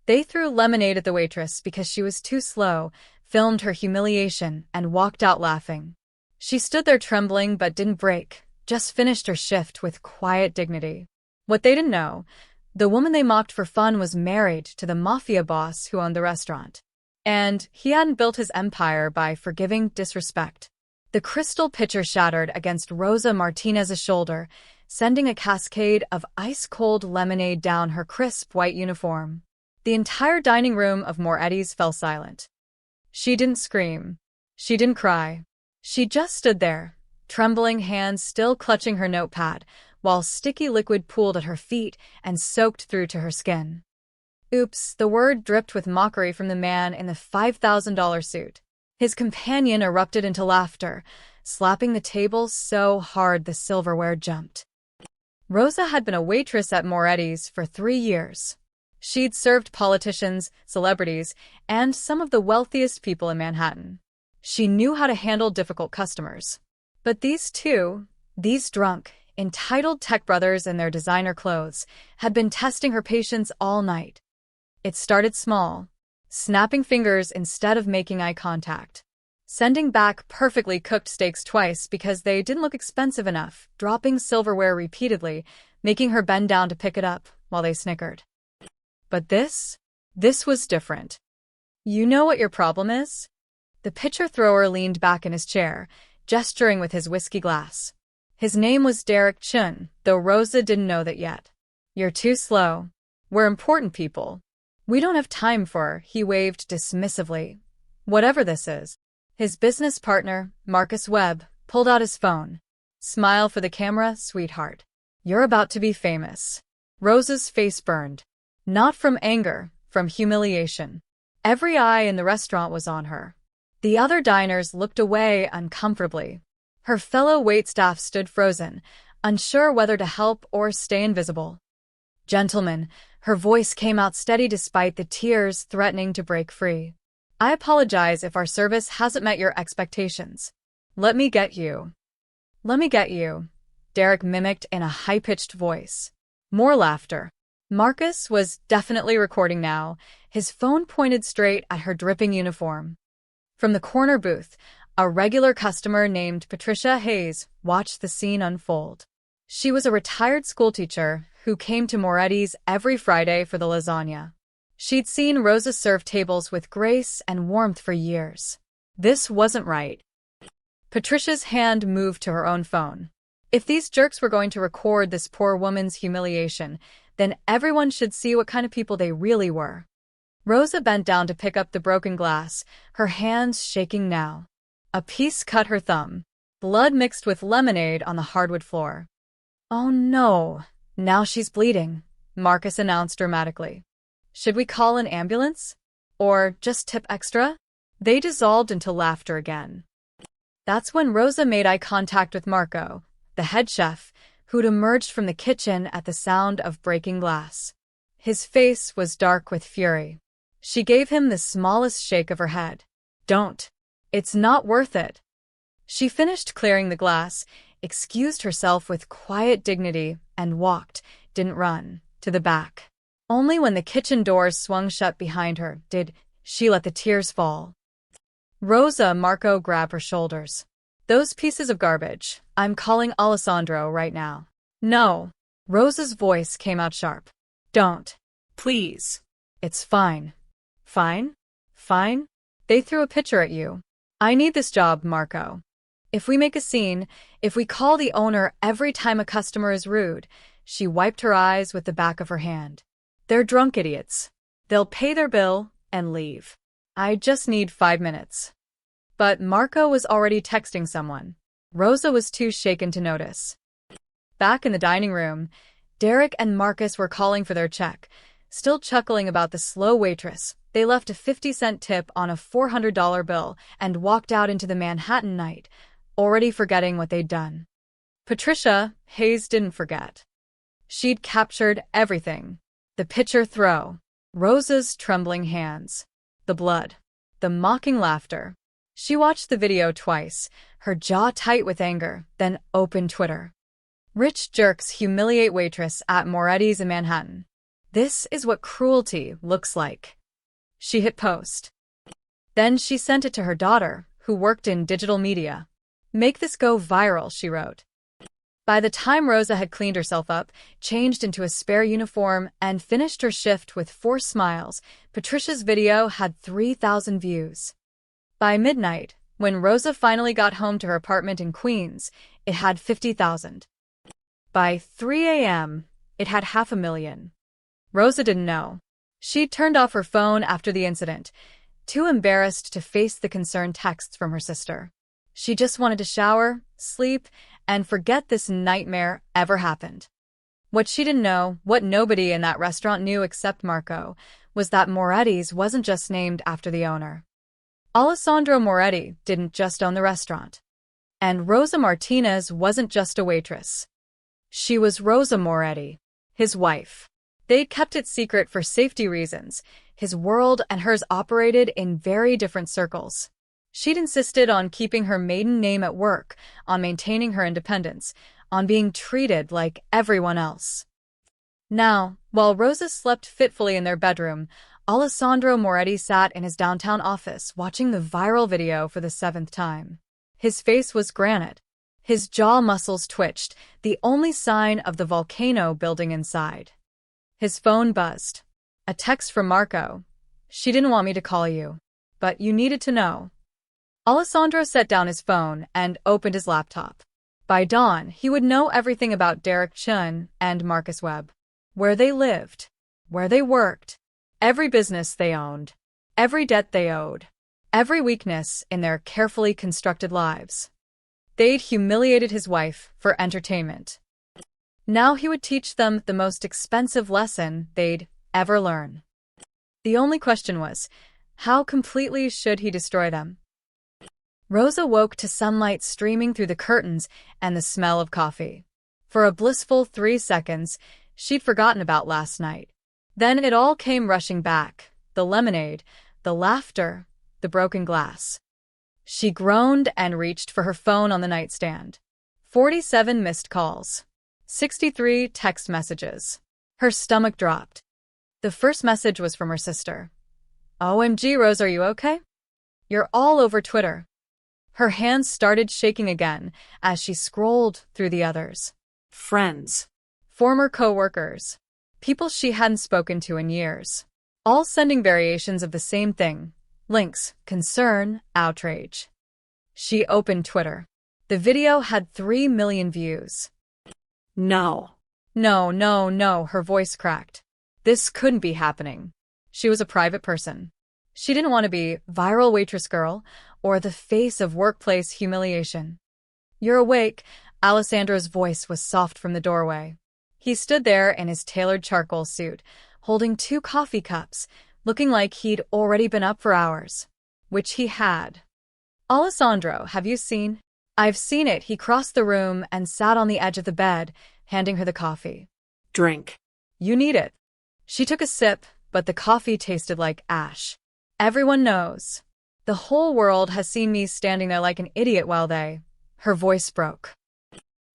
They threw lemonade at the waitress because she was too slow, filmed her humiliation, and walked out laughing. She stood there trembling but didn't break, just finished her shift with quiet dignity. What they didn't know, the woman they mocked for fun was married to the Mafia boss who owned the restaurant. And he hadn't built his empire by forgiving disrespect. The crystal pitcher shattered against Rosa Martinez's shoulder, sending a cascade of ice-cold lemonade down her crisp white uniform. The entire dining room of Moretti's fell silent. She didn't scream. She didn't cry. She just stood there, trembling hands still clutching her notepad, while sticky liquid pooled at her feet and soaked through to her skin. Oops, the word dripped with mockery from the man in the $5,000 suit. His companion erupted into laughter, slapping the table so hard the silverware jumped. Rosa had been a waitress at Moretti's for 3 years. She'd served politicians, celebrities, and some of the wealthiest people in Manhattan. She knew how to handle difficult customers. But these drunk, entitled tech brothers in their designer clothes, had been testing her patience all night. It started small, snapping fingers instead of making eye contact, sending back perfectly cooked steaks twice because they didn't look expensive enough, dropping silverware repeatedly, making her bend down to pick it up while they snickered. But this was different. You know what your problem is? The pitcher thrower leaned back in his chair, gesturing with his whiskey glass. His name was Derek Chun, though Rosa didn't know that yet. You're too slow. We're important people. We don't have time for, he waved dismissively. Whatever this is. His business partner, Marcus Webb, pulled out his phone. Smile for the camera, sweetheart. You're about to be famous. Rosa's face burned. Not from anger, from humiliation. Every eye in the restaurant was on her. The other diners looked away uncomfortably. Her fellow waitstaff stood frozen, unsure whether to help or stay invisible. Gentlemen, her voice came out steady despite the tears threatening to break free. I apologize if our service hasn't met your expectations. Let me get you. Derek mimicked in a high-pitched voice. More laughter. Marcus was definitely recording now, his phone pointed straight at her dripping uniform. From the corner booth, a regular customer named Patricia Hayes watched the scene unfold. She was a retired schoolteacher who came to Moretti's every Friday for the lasagna. She'd seen Rosa serve tables with grace and warmth for years. This wasn't right. Patricia's hand moved to her own phone. If these jerks were going to record this poor woman's humiliation, then everyone should see what kind of people they really were. Rosa bent down to pick up the broken glass, her hands shaking now. A piece cut her thumb. Blood mixed with lemonade on the hardwood floor. Oh no, now she's bleeding, Marcus announced dramatically. Should we call an ambulance? Or just tip extra? They dissolved into laughter again. That's when Rosa made eye contact with Marco, the head chef, who'd emerged from the kitchen at the sound of breaking glass. His face was dark with fury. She gave him the smallest shake of her head. Don't. It's not worth it. She finished clearing the glass, excused herself with quiet dignity, and walked, didn't run, to the back. Only when the kitchen doors swung shut behind her did she let the tears fall. Rosa, Marco grabbed her shoulders. Those pieces of garbage. I'm calling Alessandro right now. No. Rosa's voice came out sharp. Don't. Please. It's fine. Fine? Fine? They threw a pitcher at you. I need this job, Marco. If we make a scene, if we call the owner every time a customer is rude, she wiped her eyes with the back of her hand. They're drunk idiots. They'll pay their bill and leave. I just need 5 minutes. But Marco was already texting someone. Rosa was too shaken to notice. Back in the dining room, Derek and Marcus were calling for their check. Still chuckling about the slow waitress, they left a 50-cent tip on a $400 bill and walked out into the Manhattan night, already forgetting what they'd done. Patricia Hayes didn't forget. She'd captured everything. The pitcher throw, Rosa's trembling hands, the blood, the mocking laughter. She watched the video twice, her jaw tight with anger, then opened Twitter. Rich jerks humiliate waitress at Moretti's in Manhattan. This is what cruelty looks like. She hit post. Then she sent it to her daughter, who worked in digital media. Make this go viral, she wrote. By the time Rosa had cleaned herself up, changed into a spare uniform, and finished her shift with 4 smiles, Patricia's video had 3,000 views. By midnight, when Rosa finally got home to her apartment in Queens, it had 50,000. By 3 a.m., it had 500,000. Rosa didn't know. She'd turned off her phone after the incident, too embarrassed to face the concerned texts from her sister. She just wanted to shower, sleep, and forget this nightmare ever happened. What she didn't know, what nobody in that restaurant knew except Marco, was that Moretti's wasn't just named after the owner. Alessandro Moretti didn't just own the restaurant. And Rosa Martinez wasn't just a waitress. She was Rosa Moretti, his wife. They'd kept it secret for safety reasons. His world and hers operated in very different circles. She'd insisted on keeping her maiden name at work, on maintaining her independence, on being treated like everyone else. Now, while Rosa slept fitfully in their bedroom, Alessandro Moretti sat in his downtown office watching the viral video for the 7th time. His face was granite. His jaw muscles twitched, the only sign of the volcano building inside. His phone buzzed. A text from Marco. She didn't want me to call you, but you needed to know. Alessandro set down his phone and opened his laptop. By dawn, he would know everything about Derek Chun and Marcus Webb. Where they lived, where they worked, every business they owned, every debt they owed, every weakness in their carefully constructed lives. They'd humiliated his wife for entertainment. Now he would teach them the most expensive lesson they'd ever learn. The only question was, how completely should he destroy them? Rosa woke to sunlight streaming through the curtains and the smell of coffee. For a blissful 3 seconds, she'd forgotten about last night. Then it all came rushing back, the lemonade, the laughter, the broken glass. She groaned and reached for her phone on the nightstand. 47 missed calls. 63 text messages. Her stomach dropped. The first message was from her sister. OMG, Rose, are you okay? You're all over Twitter. Her hands started shaking again as she scrolled through the others. Friends. Former co-workers. People she hadn't spoken to in years. All sending variations of the same thing. Links, concern, outrage. She opened Twitter. The video had 3 million views. No, her voice cracked. This couldn't be happening. She was a private person. She didn't want to be viral waitress girl or the face of workplace humiliation. You're awake, Alessandro's voice was soft from the doorway. He stood there in his tailored charcoal suit, holding 2 coffee cups, looking like he'd already been up for hours. Which he had. Alessandro, have you seen? I've seen it. He crossed the room and sat on the edge of the bed, handing her the coffee. Drink. You need it. She took a sip, but the coffee tasted like ash. Everyone knows. The whole world has seen me standing there like an idiot while they... Her voice broke.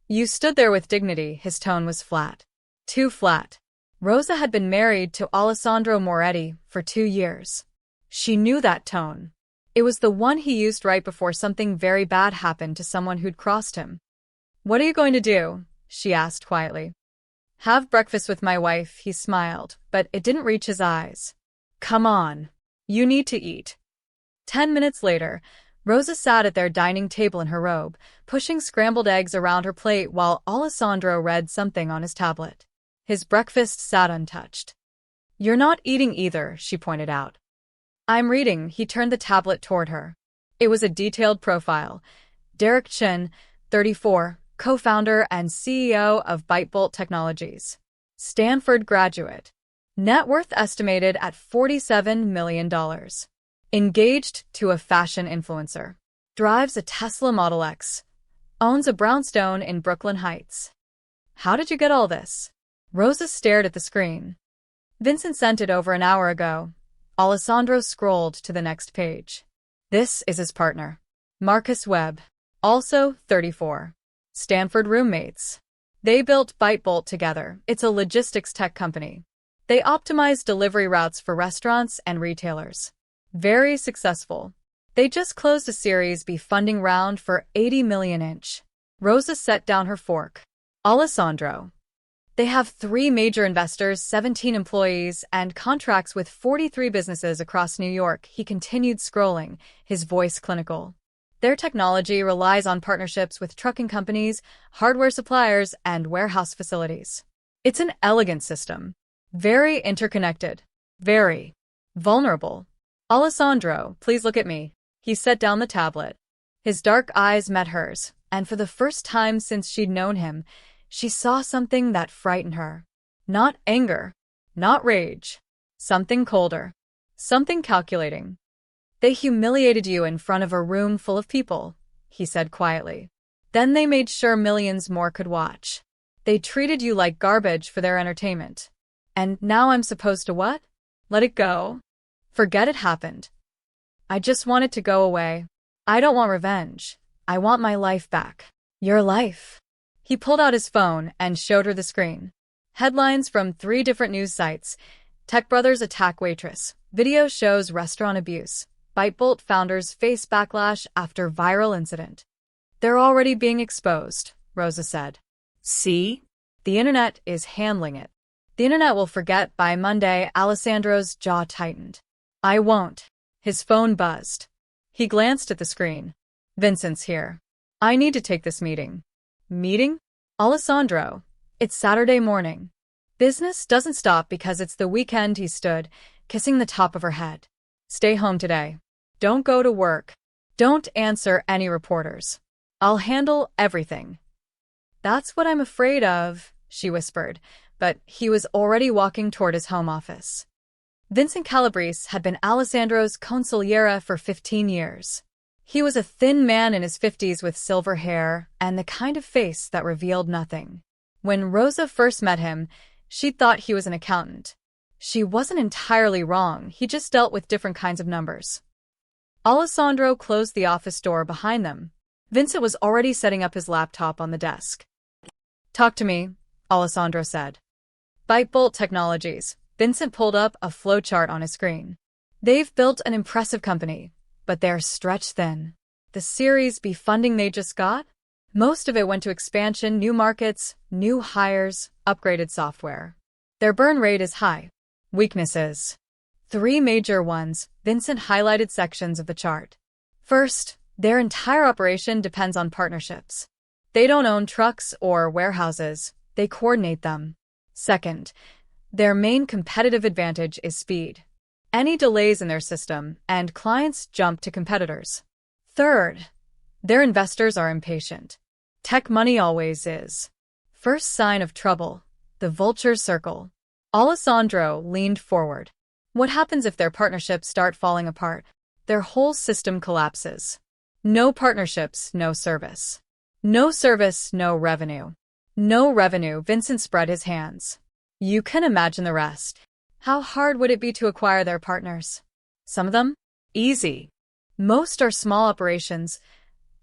You stood there with dignity. His tone was flat. Too flat. Rosa had been married to Alessandro Moretti for 2 years. She knew that tone. It was the one he used right before something very bad happened to someone who'd crossed him. What are you going to do? She asked quietly. Have breakfast with my wife, he smiled, but it didn't reach his eyes. Come on. You need to eat. 10 minutes later, Rosa sat at their dining table in her robe, pushing scrambled eggs around her plate while Alessandro read something on his tablet. His breakfast sat untouched. You're not eating either, she pointed out. I'm reading. He turned the tablet toward her. It was a detailed profile. Derek Chun, 34, co-founder and CEO of ByteBolt Technologies. Stanford graduate. Net worth estimated at $47 million. Engaged to a fashion influencer. Drives a Tesla Model X. Owns a brownstone in Brooklyn Heights. How did you get all this? Rosa stared at the screen. Vincent sent it over an hour ago. Alessandro scrolled to the next page. This is his partner. Marcus Webb. Also 34. Stanford roommates. They built ByteBolt together. It's a logistics tech company. They optimize delivery routes for restaurants and retailers. Very successful. They just closed a Series B funding round for 80 million inch. Rosa set down her fork. Alessandro. They have 3 major investors, 17 employees, and contracts with 43 businesses across New York. He continued scrolling, his voice clinical. Their technology relies on partnerships with trucking companies, hardware suppliers, and warehouse facilities. It's an elegant system. Very interconnected. Very vulnerable. Alessandro, please look at me. He set down the tablet. His dark eyes met hers, and for the first time since she'd known him, she saw something that frightened her. Not anger. Not rage. Something colder. Something calculating. They humiliated you in front of a room full of people, he said quietly. Then they made sure millions more could watch. They treated you like garbage for their entertainment. And now I'm supposed to what? Let it go? Forget it happened. I just want it to go away. I don't want revenge. I want my life back. Your life. He pulled out his phone and showed her the screen. Headlines from 3 different news sites. Tech brothers attack Waitress. Video shows restaurant abuse. Bytebolt founders face backlash after viral incident. They're already being exposed, Rosa said. See? The internet is handling it. The internet will forget by Monday. Alessandro's jaw tightened. I won't. His phone buzzed. He glanced at the screen. Vincent's here. I need to take this meeting. Meeting? Alessandro. It's Saturday morning. Business doesn't stop because it's the weekend. He stood, kissing the top of her head. Stay home today. Don't go to work. Don't answer any reporters. I'll handle everything. That's what I'm afraid of, she whispered, but he was already walking toward his home office. Vincent Calabrese had been Alessandro's consigliere for 15 years. He was a thin man in his 50s with silver hair and the kind of face that revealed nothing. When Rosa first met him, she thought he was an accountant. She wasn't entirely wrong, he just dealt with different kinds of numbers. Alessandro closed the office door behind them. Vincent was already setting up his laptop on the desk. Talk to me, Alessandro said. Bytebolt Technologies. Vincent pulled up a flowchart on his screen. They've built an impressive company, but they're stretched thin. The Series B funding they just got? Most of it went to expansion, new markets, new hires, upgraded software. Their burn rate is high. Weaknesses. 3 major ones. Vincent highlighted sections of the chart. First, their entire operation depends on partnerships. They don't own trucks or warehouses. They coordinate them. Second, their main competitive advantage is speed. Any delays in their system, and clients jump to competitors. Third, their investors are impatient. Tech money always is. First sign of trouble, the vulture circle. Alessandro leaned forward. What happens if their partnerships start falling apart? Their whole system collapses. No partnerships, no service. No service, no revenue. No revenue. Vincent spread his hands. You can imagine the rest. How hard would it be to acquire their partners? Some of them? Easy. Most are small operations,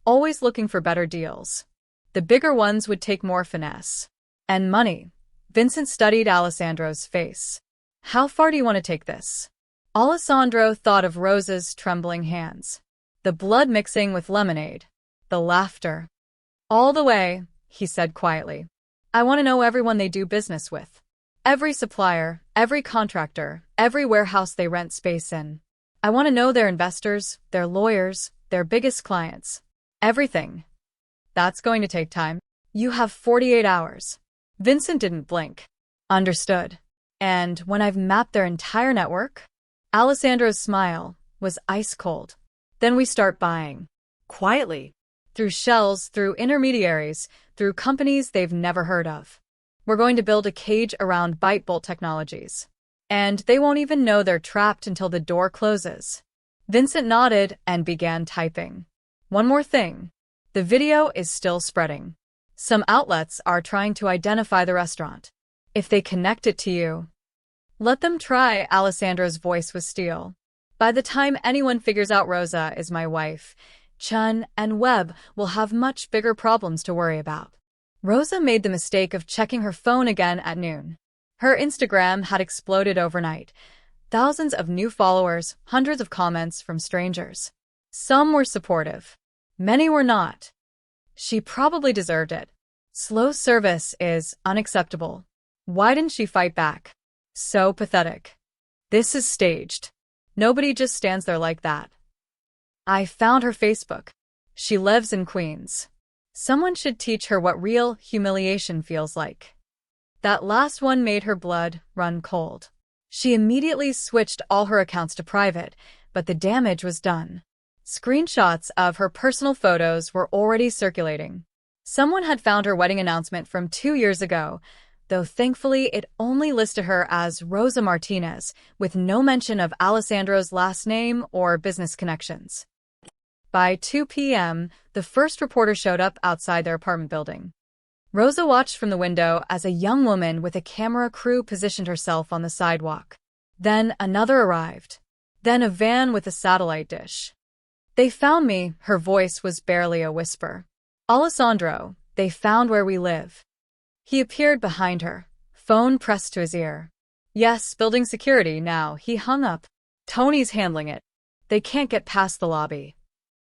always looking for better deals. The bigger ones would take more finesse. And money. Vincent studied Alessandro's face. How far do you want to take this? Alessandro thought of Rosa's trembling hands. The blood mixing with lemonade. The laughter. All the way, he said quietly. I want to know everyone they do business with. Every supplier, every contractor, every warehouse they rent space in. I want to know their investors, their lawyers, their biggest clients. Everything. That's going to take time. You have 48 hours. Vincent didn't blink. Understood. And when I've mapped their entire network? Alessandro's smile was ice cold. Then we start buying. Quietly. Through shells, through intermediaries, through companies they've never heard of. We're going to build a cage around Bytebolt Technologies. And they won't even know they're trapped until the door closes. Vincent nodded and began typing. One more thing. The video is still spreading. Some outlets are trying to identify the restaurant. If they connect it to you, let them try. Alessandro's voice was steel. By the time anyone figures out Rosa is my wife, Chun and Webb will have much bigger problems to worry about. Rosa made the mistake of checking her phone again at noon. Her Instagram had exploded overnight. Thousands of new followers, hundreds of comments from strangers. Some were supportive. Many were not. She probably deserved it. Slow service is unacceptable. Why didn't she fight back? So pathetic. This is staged. Nobody just stands there like that. I found her Facebook. She lives in Queens. Someone should teach her what real humiliation feels like. That last one made her blood run cold. She immediately switched all her accounts to private, but the damage was done. Screenshots of her personal photos were already circulating. Someone had found her wedding announcement from 2 years ago, though thankfully it only listed her as Rosa Martinez, with no mention of Alessandro's last name or business connections. By 2 p.m., the first reporter showed up outside their apartment building. Rosa watched from the window as a young woman with a camera crew positioned herself on the sidewalk. Then another arrived. Then a van with a satellite dish. "They found me," her voice was barely a whisper. "Alessandro, they found where we live." He appeared behind her, phone pressed to his ear. "Yes, building security now." He hung up. "Tony's handling it. They can't get past the lobby.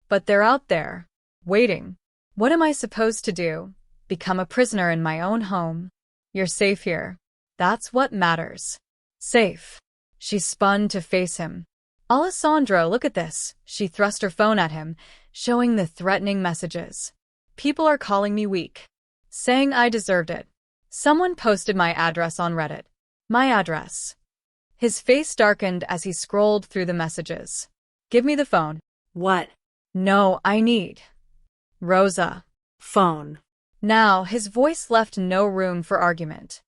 But they're out there, waiting. What am I supposed to do? Become a prisoner in my own home? You're safe here. That's what matters. Safe." She spun to face him. "Alessandro, look at this." She thrust her phone at him, showing the threatening messages. "People are calling me weak, saying I deserved it. Someone posted my address on Reddit. My address." His face darkened as he scrolled through the messages. "Give me the phone." "What?" "No, I need." "Rosa." "Phone." Now, his voice left no room for argument.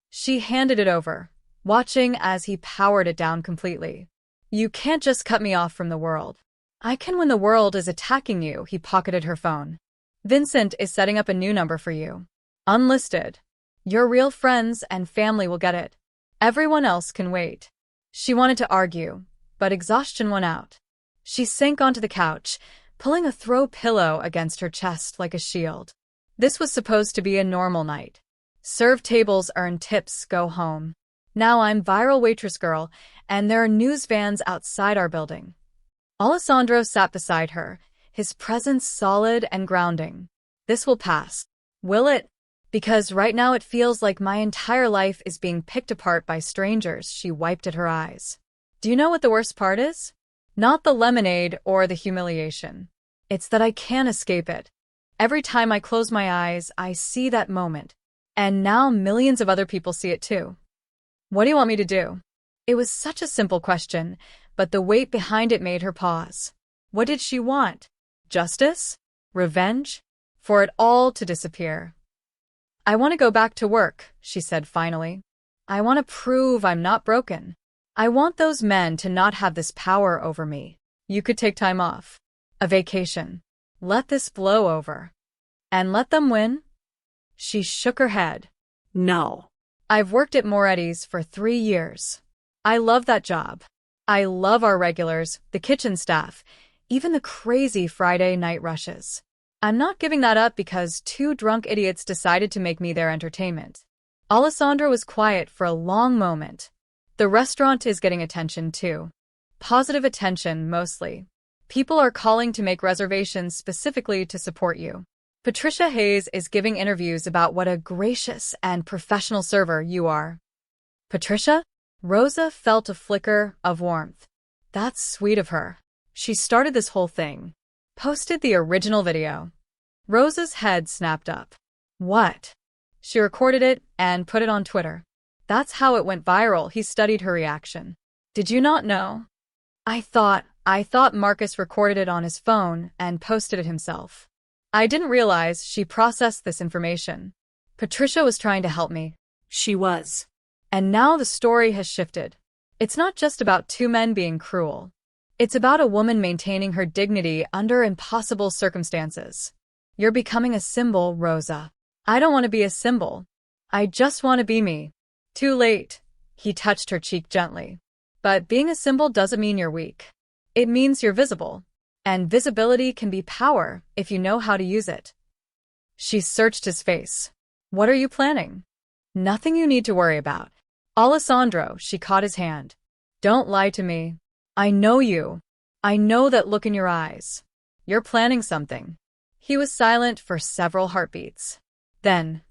She handed it over, watching as he powered it down completely. "You can't just cut me off from the world. I can when the world is attacking you." He pocketed her phone. "Vincent is setting up a new number for you. Unlisted. Your real friends and family will get it. Everyone else can wait." She wanted to argue, but exhaustion won out. She sank onto the couch, pulling a throw pillow against her chest like a shield. This was supposed to be a normal night. Serve tables, earn tips, go home. Now I'm viral waitress girl, and there are news vans outside our building. Alessandro sat beside her, his presence solid and grounding. "This will pass." "Will it?" "Because right now it feels like my entire life is being picked apart by strangers." She wiped at her eyes. "Do you know what the worst part is? Not the lemonade or the humiliation. It's that I can't escape it. Every time I close my eyes, I see that moment. And now millions of other people see it too." "What do you want me to do?" It was such a simple question, but the weight behind it made her pause. What did she want? Justice? Revenge? For it all to disappear? "I want to go back to work," she said finally. "I want to prove I'm not broken. I want those men to not have this power over me." "You could take time off. A vacation. Let this blow over. And let them win?" She shook her head. "No." "I've worked at Moretti's for 3 years. I love that job. I love our regulars, the kitchen staff, even the crazy Friday night rushes. I'm not giving that up because 2 drunk idiots decided to make me their entertainment." Alessandro was quiet for a long moment. "The restaurant is getting attention too. Positive attention, mostly. People are calling to make reservations specifically to support you. Patricia Hayes is giving interviews about what a gracious and professional server you are." "Patricia?" Rosa felt a flicker of warmth. "That's sweet of her. She started this whole thing. Posted the original video." Rosa's head snapped up. "What?" "She recorded it and put it on Twitter. That's how it went viral." He studied her reaction. "Did you not know?" I thought Marcus recorded it on his phone and posted it himself. I didn't realize she processed this information. Patricia was trying to help me." "She was." And now the story has shifted. It's not just about 2 men being cruel. It's about a woman maintaining her dignity under impossible circumstances. You're becoming a symbol, Rosa. I don't want to be a symbol. I just want to be me. Too late. He touched her cheek gently. But being a symbol doesn't mean you're weak. It means you're visible. And visibility can be power if you know how to use it. She searched his face. "What are you planning?" "Nothing you need to worry about. Alessandro, she caught his hand. Don't lie to me. I know you. I know that look in your eyes. You're planning something. He was silent for several heartbeats. Then,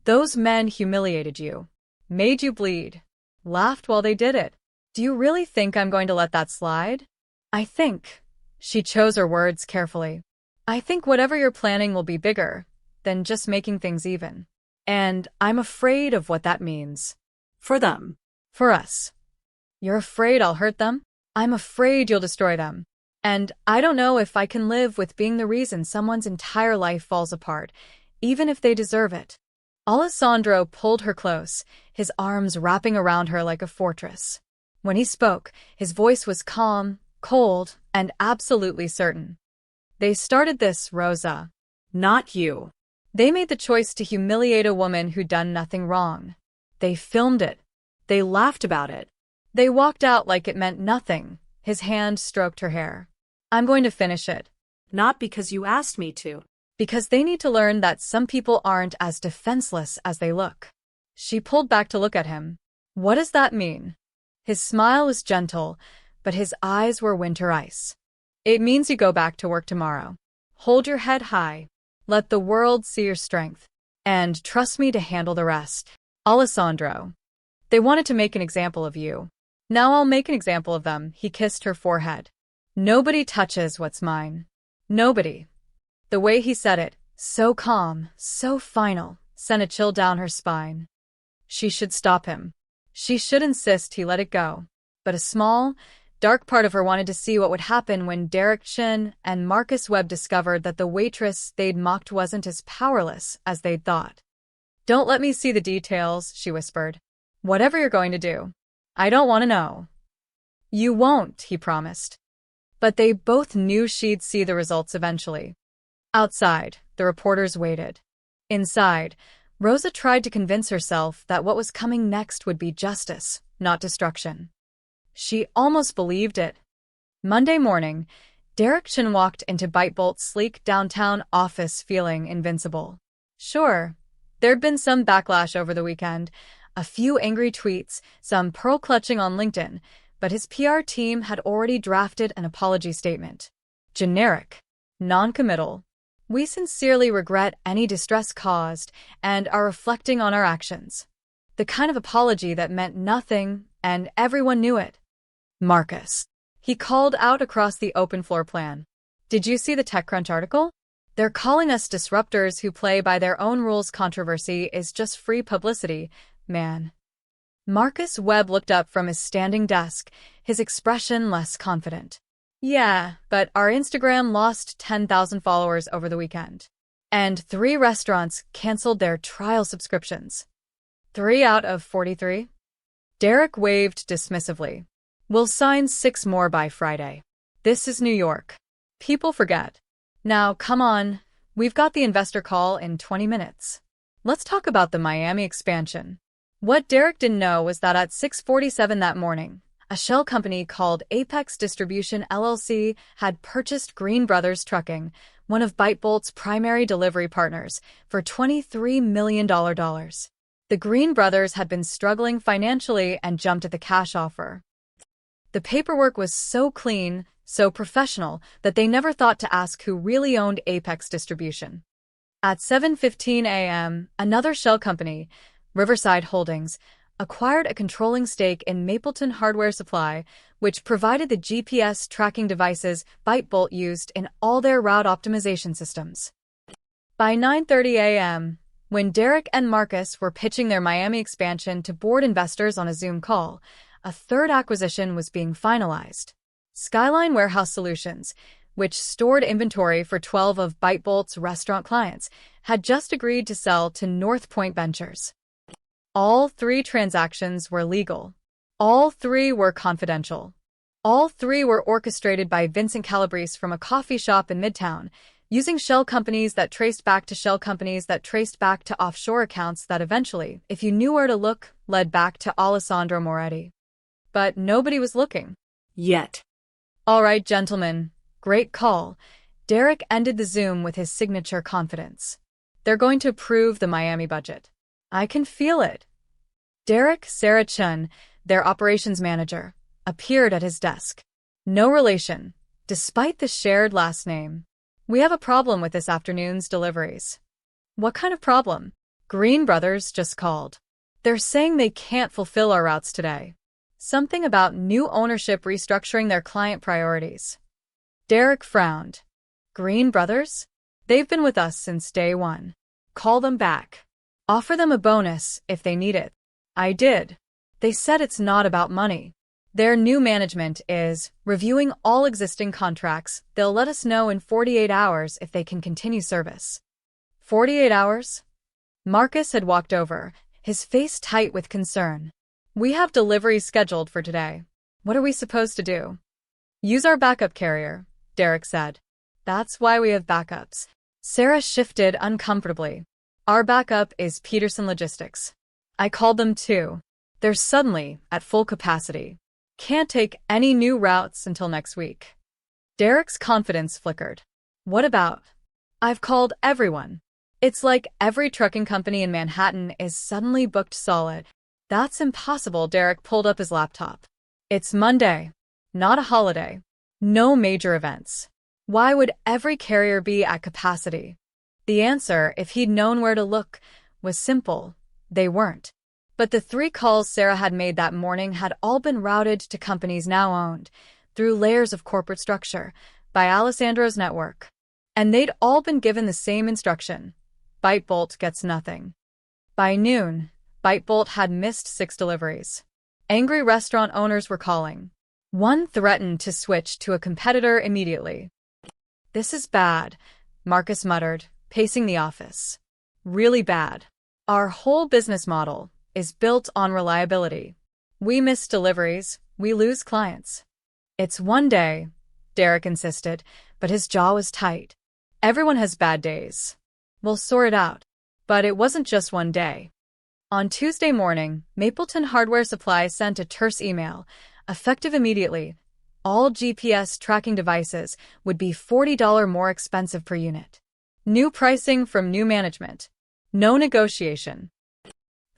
those men humiliated you, made you bleed, laughed while they did it. Do you really think I'm going to let that slide? I think, she chose her words carefully, I think whatever you're planning will be bigger than just making things even. And I'm afraid of what that means. For them. For us. You're afraid I'll hurt them? I'm afraid you'll destroy them. And I don't know if I can live with being the reason someone's entire life falls apart, even if they deserve it. Alessandro pulled her close, his arms wrapping around her like a fortress. When he spoke, his voice was calm, cold, and absolutely certain. They started this, Rosa. Not you. They made the choice to humiliate a woman who'd done nothing wrong. They filmed it. They laughed about it. They walked out like it meant nothing. His hand stroked her hair. I'm going to finish it. Not because you asked me to. Because they need to learn that some people aren't as defenseless as they look. She pulled back to look at him. What does that mean? His smile was gentle, but his eyes were winter ice. It means you go back to work tomorrow. Hold your head high. Let the world see your strength. And trust me to handle the rest. Alessandro. They wanted to make an example of you. Now I'll make an example of them. He kissed her forehead. Nobody touches what's mine. Nobody. The way he said it, so calm, so final, sent a chill down her spine. She should stop him. She should insist he let it go. But a small, dark part of her wanted to see what would happen when Derek Chin and Marcus Webb discovered that the waitress they'd mocked wasn't as powerless as they'd thought. Don't let me see the details, she whispered. Whatever you're going to do. I don't want to know. You won't, he promised. But they both knew she'd see the results eventually. Outside, the reporters waited. Inside, Rosa tried to convince herself that what was coming next would be justice, not destruction. She almost believed it. Monday morning, Derek Chin walked into ByteBolt's sleek downtown office feeling invincible. Sure, there'd been some backlash over the weekend, a few angry tweets, some pearl-clutching on LinkedIn, but his PR team had already drafted an apology statement. Generic. Non-committal. We sincerely regret any distress caused and are reflecting on our actions. The kind of apology that meant nothing, and everyone knew it. Marcus. He called out across the open floor plan. Did you see the TechCrunch article? They're calling us disruptors who play by their own rules. Controversy is just free publicity, man. Marcus Webb looked up from his standing desk, his expression less confident. Yeah, but our Instagram lost 10,000 followers over the weekend. And 3 restaurants canceled their trial subscriptions. 3 out of 43? Derek waved dismissively. We'll sign 6 more by Friday. This is New York. People forget. Now, come on. We've got the investor call in 20 minutes. Let's talk about the Miami expansion. What Derek didn't know was that at 6:47 that morning, a shell company called Apex Distribution LLC had purchased Green Brothers Trucking, one of ByteBolt's primary delivery partners, for $23 million. The Green Brothers had been struggling financially and jumped at the cash offer. The paperwork was so clean, so professional, that they never thought to ask who really owned Apex Distribution. At 7:15 a.m., another shell company, Riverside Holdings, acquired a controlling stake in Mapleton Hardware Supply, which provided the GPS tracking devices ByteBolt used in all their route optimization systems. By 9:30 a.m., when Derek and Marcus were pitching their Miami expansion to board investors on a Zoom call, a third acquisition was being finalized. Skyline Warehouse Solutions, which stored inventory for 12 of ByteBolt's restaurant clients, had just agreed to sell to North Point Ventures. All 3 transactions were legal. All 3 were confidential. All 3 were orchestrated by Vincent Calabrese from a coffee shop in Midtown, using shell companies that traced back to shell companies that traced back to offshore accounts that eventually, if you knew where to look, led back to Alessandro Moretti. But nobody was looking. Yet. All right, gentlemen. Great call. Derek ended the Zoom with his signature confidence. They're going to approve the Miami budget. I can feel it. Sarah Chun, their operations manager, appeared at his desk. No relation, despite the shared last name. We have a problem with this afternoon's deliveries. What kind of problem? Green Brothers just called. They're saying they can't fulfill our routes today. Something about new ownership restructuring their client priorities. Derek frowned. Green Brothers? They've been with us since day one. Call them back. Offer them a bonus if they need it. I did. They said it's not about money. Their new management is reviewing all existing contracts. They'll let us know in 48 hours if they can continue service. 48 hours? Marcus had walked over, his face tight with concern. We have deliveries scheduled for today. What are we supposed to do? Use our backup carrier, Derek said. That's why we have backups. Sarah shifted uncomfortably. Our backup is Peterson Logistics. I called them too. They're suddenly at full capacity. Can't take any new routes until next week. Derek's confidence flickered. What about? I've called everyone. It's like every trucking company in Manhattan is suddenly booked solid. That's impossible. Derek pulled up his laptop. It's Monday, not a holiday. No major events. Why would every carrier be at capacity? The answer, if he'd known where to look, was simple. They weren't. But the 3 calls Sarah had made that morning had all been routed to companies now owned, through layers of corporate structure, by Alessandro's network. And they'd all been given the same instruction. Bytebolt gets nothing. By noon, Bytebolt had missed 6 deliveries. Angry restaurant owners were calling. One threatened to switch to a competitor immediately. This is bad, Marcus muttered, pacing the office. Really bad. Our whole business model is built on reliability. We miss deliveries, we lose clients. It's one day, Derek insisted, but his jaw was tight. Everyone has bad days. We'll sort it out. But it wasn't just one day. On Tuesday morning, Mapleton Hardware Supply sent a terse email, effective immediately. All GPS tracking devices would be $40 more expensive per unit. New pricing from new management. No negotiation.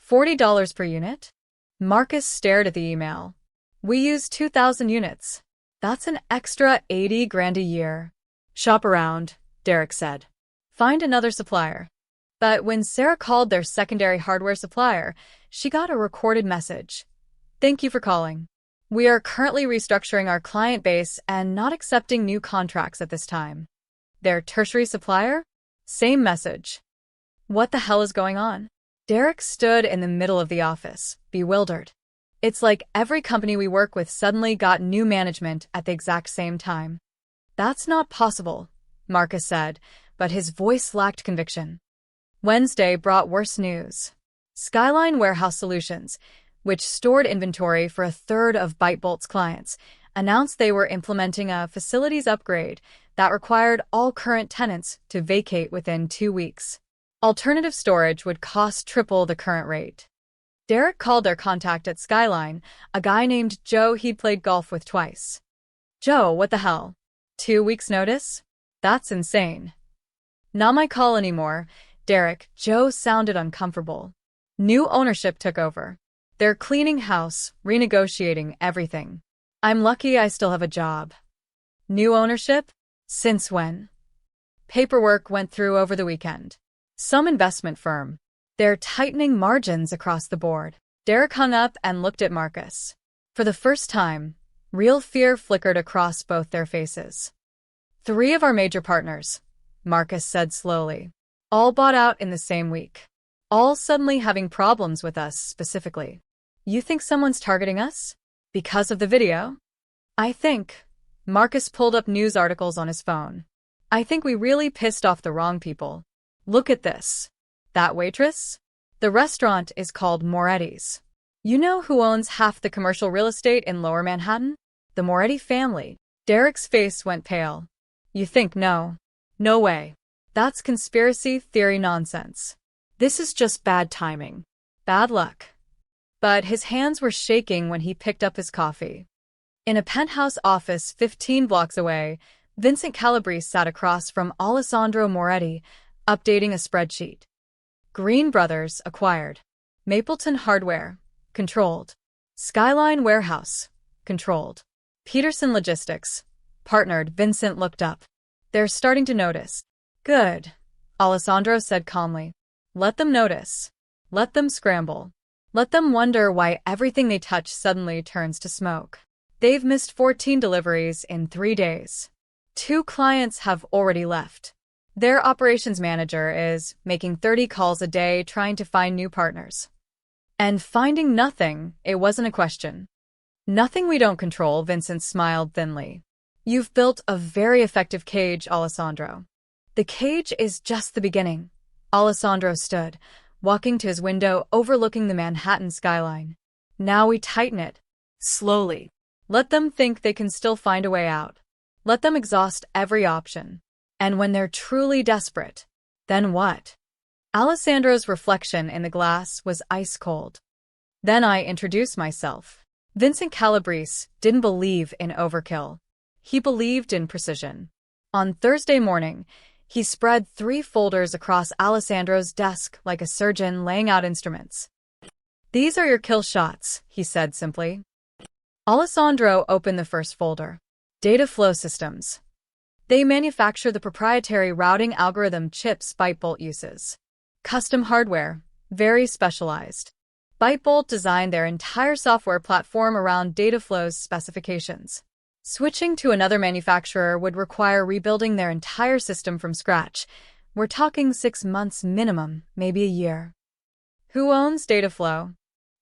$40 per unit? Marcus stared at the email. We use 2,000 units. That's an extra 80 grand a year. Shop around, Derek said. Find another supplier. But when Sarah called their secondary hardware supplier, she got a recorded message. Thank you for calling. We are currently restructuring our client base and not accepting new contracts at this time. Their tertiary supplier? Same message. What the hell is going on? Derek stood in the middle of the office, bewildered. It's like every company we work with suddenly got new management at the exact same time. That's not possible, Marcus said, but his voice lacked conviction. Wednesday brought worse news. Skyline Warehouse Solutions, which stored inventory for a third of Bytebolt's clients, announced they were implementing a facilities upgrade that required all current tenants to vacate within 2 weeks. Alternative storage would cost triple the current rate. Derek called their contact at Skyline, a guy named Joe he'd played golf with twice. Joe, what the hell? 2 weeks' notice? That's insane. Not my call anymore, Derek. Joe sounded uncomfortable. New ownership took over. They're cleaning house, renegotiating everything. I'm lucky I still have a job. New ownership? Since when? Paperwork went through over the weekend. Some investment firm. They're tightening margins across the board. Derek hung up and looked at Marcus. For the first time, real fear flickered across both their faces. 3 of our major partners, Marcus said slowly, all bought out in the same week. All suddenly having problems with us specifically. You think someone's targeting us? Because of the video? I think. Marcus pulled up news articles on his phone. I think we really pissed off the wrong people. Look at this. That Waitress? The restaurant is called Moretti's. You know who owns half the commercial real estate in Lower Manhattan? The Moretti family. Derek's face went pale. You think no? No way. That's conspiracy theory nonsense. This is just bad timing. Bad luck. But his hands were shaking when he picked up his coffee. In a penthouse office 15 blocks away, Vincent Calabrese sat across from Alessandro Moretti, updating a spreadsheet. Green Brothers acquired. Mapleton Hardware, controlled. Skyline Warehouse, controlled. Peterson Logistics, partnered. Vincent looked up. They're starting to notice. Good, Alessandro said calmly. Let them notice. Let them scramble. Let them wonder why everything they touch suddenly turns to smoke. They've missed 14 deliveries in 3 days. 2 clients have already left. Their operations manager is making 30 calls a day trying to find new partners. And finding nothing, it wasn't a question. Nothing we don't control, Vincent smiled thinly. You've built a very effective cage, Alessandro. The cage is just the beginning. Alessandro stood, walking to his window overlooking the Manhattan skyline. Now we tighten it. Slowly. Let them think they can still find a way out. Let them exhaust every option. And when they're truly desperate, then what? Alessandro's reflection in the glass was ice cold. Then I introduced myself. Vincent Calabrese didn't believe in overkill. He believed in precision. On Thursday morning, he spread 3 folders across Alessandro's desk like a surgeon laying out instruments. These are your kill shots, he said simply. Alessandro opened the first folder. Data flow systems. They manufacture the proprietary routing algorithm chips ByteBolt uses. Custom hardware, very specialized. ByteBolt designed their entire software platform around data flow's specifications. Switching to another manufacturer would require rebuilding their entire system from scratch. We're talking 6 months minimum, maybe a year. Who owns Dataflow?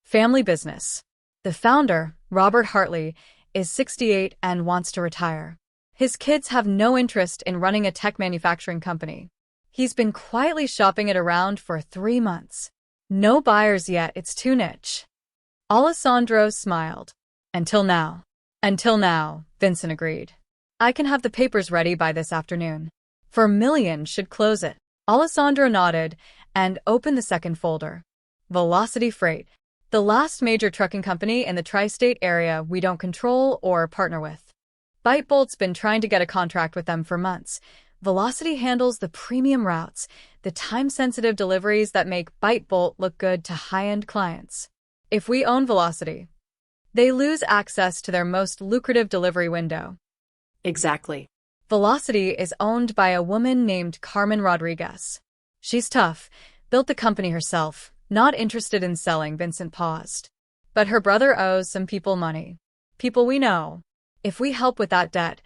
Family business. The founder, Robert Hartley, is 68 and wants to retire. His kids have no interest in running a tech manufacturing company. He's been quietly shopping it around for 3 months. No buyers yet, it's too niche. Alessandro smiled. Until now. Until now, Vincent agreed. I can have the papers ready by this afternoon. For millions should close it. Alessandro nodded and opened the second folder. Velocity Freight. The last major trucking company in the tri-state area we don't control or partner with. ByteBolt's been trying to get a contract with them for months. Velocity handles the premium routes, the time-sensitive deliveries that make ByteBolt look good to high-end clients. If we own Velocity, they lose access to their most lucrative delivery window. Exactly. Velocity is owned by a woman named Carmen Rodriguez. She's tough, built the company herself, not interested in selling. Vincent paused. But her brother owes some people money. People we know. If we help with that debt,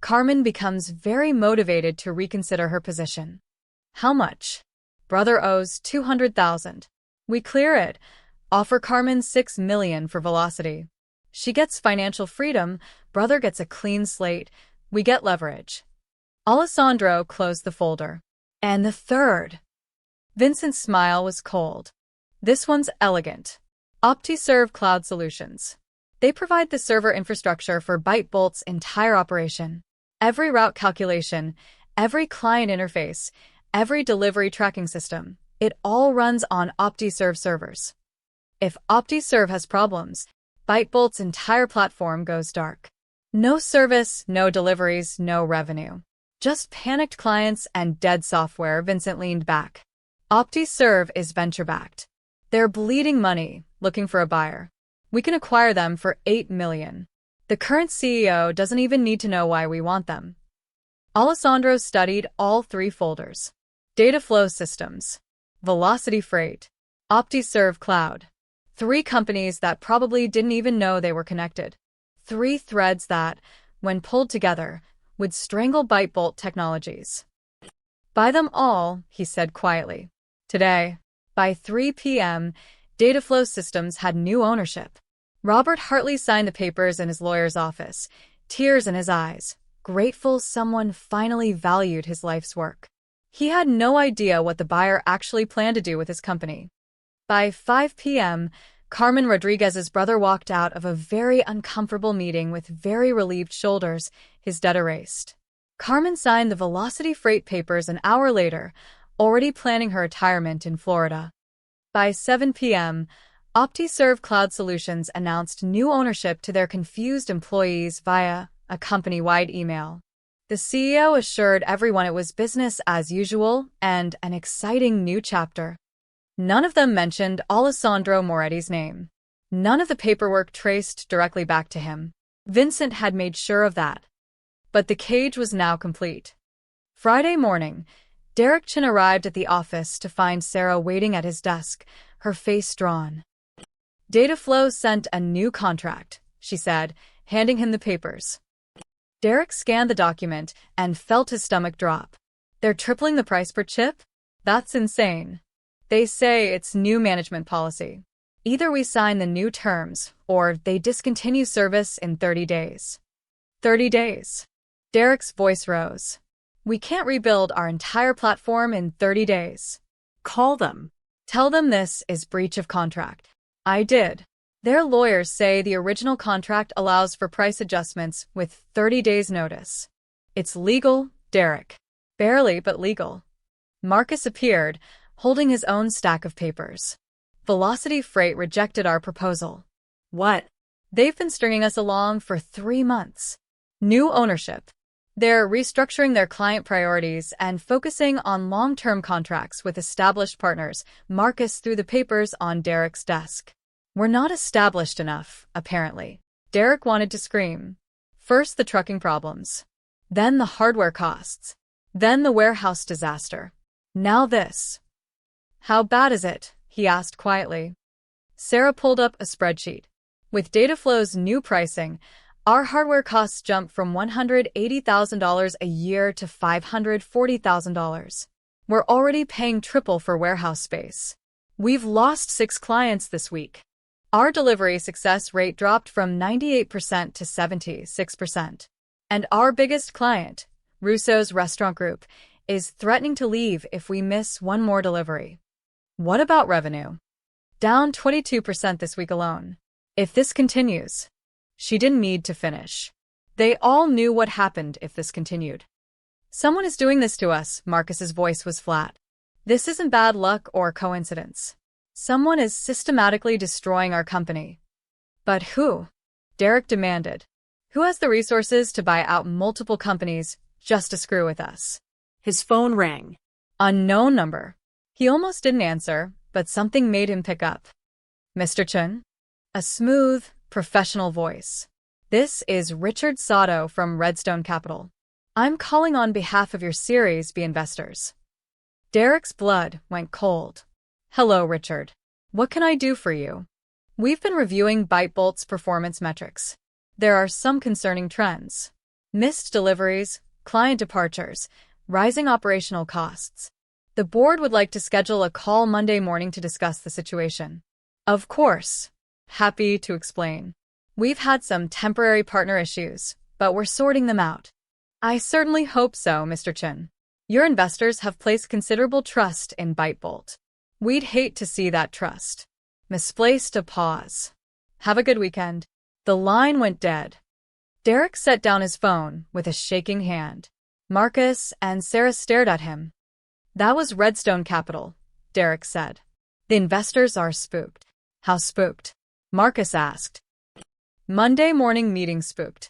Carmen becomes very motivated to reconsider her position. How much? Brother owes $200,000. We clear it. Offer Carmen $6 million for Velocity. She gets financial freedom. Brother gets a clean slate. We get leverage. Alessandro closed the folder. And the third. Vincent's smile was cold. This one's elegant. OptiServe Cloud Solutions. They provide the server infrastructure for ByteBolt's entire operation. Every route calculation, every client interface, every delivery tracking system, it all runs on OptiServe servers. If OptiServe has problems, ByteBolt's entire platform goes dark. No service, no deliveries, no revenue. Just panicked clients and dead software. Vincent leaned back. OptiServe is venture-backed. They're bleeding money, looking for a buyer. We can acquire them for $8 million. The current CEO doesn't even need to know why we want them. Alessandro studied all 3 folders. Data flow systems. Velocity Freight. OptiServe Cloud. 3 companies that probably didn't even know they were connected. 3 threads that, when pulled together, would strangle ByteBolt Technologies. Buy them all, he said quietly. Today, by 3 p.m., Dataflow Systems had new ownership. Robert Hartley signed the papers in his lawyer's office, tears in his eyes, grateful someone finally valued his life's work. He had no idea what the buyer actually planned to do with his company. By 5 p.m., Carmen Rodriguez's brother walked out of a very uncomfortable meeting with very relieved shoulders, his debt erased. Carmen signed the Velocity Freight papers an hour later, already planning her retirement in Florida. By 7 p.m., OptiServe Cloud Solutions announced new ownership to their confused employees via a company-wide email. The CEO assured everyone it was business as usual and an exciting new chapter. None of them mentioned Alessandro Moretti's name. None of the paperwork traced directly back to him. Vincent had made sure of that. But the cage was now complete. Friday morning, Derek Chin arrived at the office to find Sarah waiting at his desk, her face drawn. Dataflow sent a new contract, she said, handing him the papers. Derek scanned the document and felt his stomach drop. They're tripling the price per chip? That's insane. They say it's new management policy. Either we sign the new terms, or they discontinue service in 30 days. 30 days. Derek's voice rose. We can't rebuild our entire platform in 30 days. Call them. Tell them this is breach of contract. I did. Their lawyers say the original contract allows for price adjustments with 30 days' notice. It's legal, Derek. Barely, but legal. Marcus appeared, holding his own stack of papers. Velocity Freight rejected our proposal. What? They've been stringing us along for 3 months. New ownership. They're restructuring their client priorities and focusing on long-term contracts with established partners. Marcus threw the papers on Derek's desk. We're not established enough, apparently. Derek wanted to scream. First the trucking problems. Then the hardware costs. Then the warehouse disaster. Now this. How bad is it? He asked quietly. Sarah pulled up a spreadsheet. With Dataflow's new pricing, our hardware costs jumped from $180,000 a year to $540,000. We're already paying triple for warehouse space. We've lost 6 clients this week. Our delivery success rate dropped from 98% to 76%. And our biggest client, Russo's Restaurant Group, is threatening to leave if we miss one more delivery. What about revenue? Down 22% this week alone. If this continues. She didn't need to finish. They all knew what happened if this continued. Someone is doing this to us, Marcus's voice was flat. This isn't bad luck or coincidence. Someone is systematically destroying our company. But who? Derek demanded. Who has the resources to buy out multiple companies just to screw with us? His phone rang. Unknown number. He almost didn't answer, but something made him pick up. Mr. Chen? A smooth, professional voice. This is Richard Sato from Redstone Capital. I'm calling on behalf of your Series B investors. Derek's blood went cold. Hello, Richard. What can I do for you? We've been reviewing ByteBolt's performance metrics. There are some concerning trends. Missed deliveries, client departures, rising operational costs. The board would like to schedule a call Monday morning to discuss the situation. Of course. Happy to explain. We've had some temporary partner issues, but we're sorting them out. I certainly hope so, Mr. Chen. Your investors have placed considerable trust in ByteBolt. We'd hate to see that trust misplaced. A pause. Have a good weekend. The line went dead. Derek set down his phone with a shaking hand. Marcus and Sarah stared at him. That was Redstone Capital, Derek said. The investors are spooked. How spooked? Marcus asked. Monday morning meeting spooked.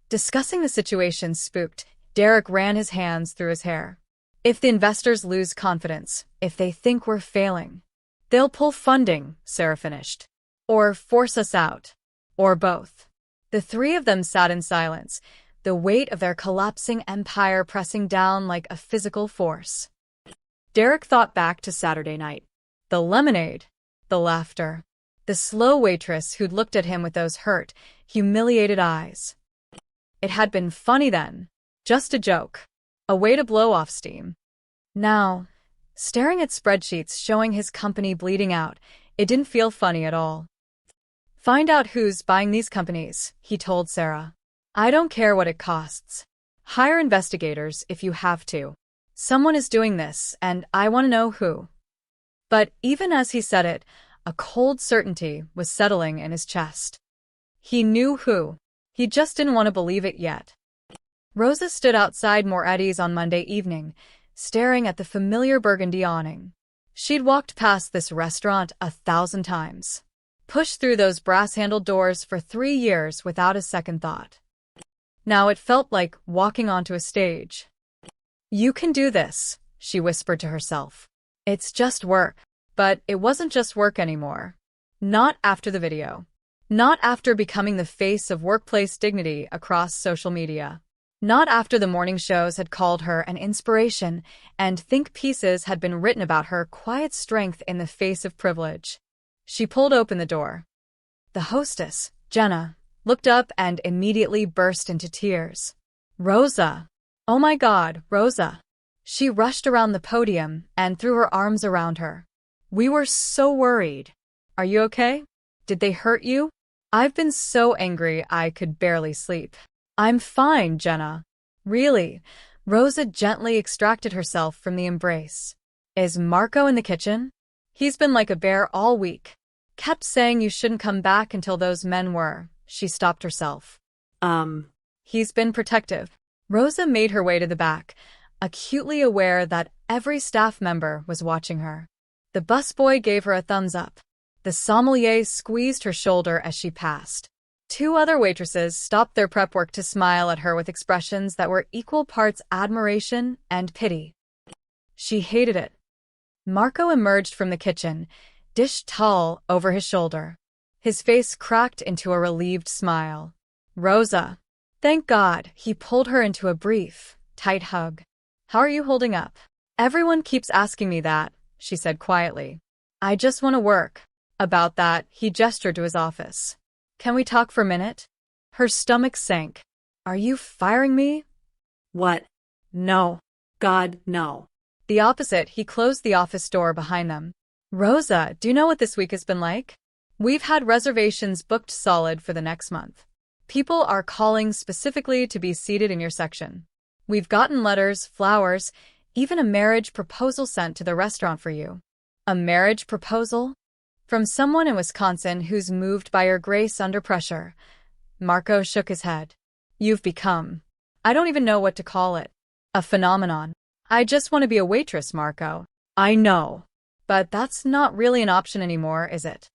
Discussing the situation spooked. Derek ran his hands through his hair. If the investors lose confidence, if they think we're failing, they'll pull funding, Sarah finished. Or force us out. Or both. The 3 of them sat in silence, the weight of their collapsing empire pressing down like a physical force. Derek thought back to Saturday night. The lemonade. The laughter. The slow waitress who'd looked at him with those hurt, humiliated eyes. It had been funny then. Just a joke. A way to blow off steam. Now, staring at spreadsheets showing his company bleeding out, it didn't feel funny at all. Find out who's buying these companies, he told Sarah. I don't care what it costs. Hire investigators if you have to. Someone is doing this, and I want to know who. But even as he said it, a cold certainty was settling in his chest. He knew who. He just didn't want to believe it yet. Rosa stood outside Moretti's on Monday evening, staring at the familiar burgundy awning. She'd walked past this restaurant 1,000 times. Pushed through those brass-handled doors for 3 years without a second thought. Now it felt like walking onto a stage. You can do this, she whispered to herself. It's just work. But it wasn't just work anymore. Not after the video. Not after becoming the face of workplace dignity across social media. Not after the morning shows had called her an inspiration and think pieces had been written about her quiet strength in the face of privilege. She pulled open the door. The hostess, Jenna, looked up and immediately burst into tears. Rosa! Oh my God, Rosa! She rushed around the podium and threw her arms around her. We were so worried. Are you okay? Did they hurt you? I've been so angry I could barely sleep. I'm fine, Jenna. Really? Rosa gently extracted herself from the embrace. Is Marco in the kitchen? He's been like a bear all week. Kept saying you shouldn't come back until those men were. She stopped herself. He's been protective. Rosa made her way to the back, acutely aware that every staff member was watching her. The busboy gave her a thumbs up. The sommelier squeezed her shoulder as she passed. Two other waitresses stopped their prep work to smile at her with expressions that were equal parts admiration and pity. She hated it. Marco emerged from the kitchen, dish towel over his shoulder. His face cracked into a relieved smile. Rosa. Thank God, he pulled her into a brief, tight hug. How are you holding up? Everyone keeps asking me that, she said quietly. I just want to work. About that, he gestured to his office. Can we talk for a minute? Her stomach sank. Are you firing me? What? No. God, no. The opposite, he closed the office door behind them. Rosa, do you know what this week has been like? We've had reservations booked solid for the next month. People are calling specifically to be seated in your section. We've gotten letters, flowers, even a marriage proposal sent to the restaurant for you. A marriage proposal? From someone in Wisconsin who's moved by your grace under pressure. Marco shook his head. You've become, I don't even know what to call it, a phenomenon. I just want to be a waitress, Marco. I know. But that's not really an option anymore, is it?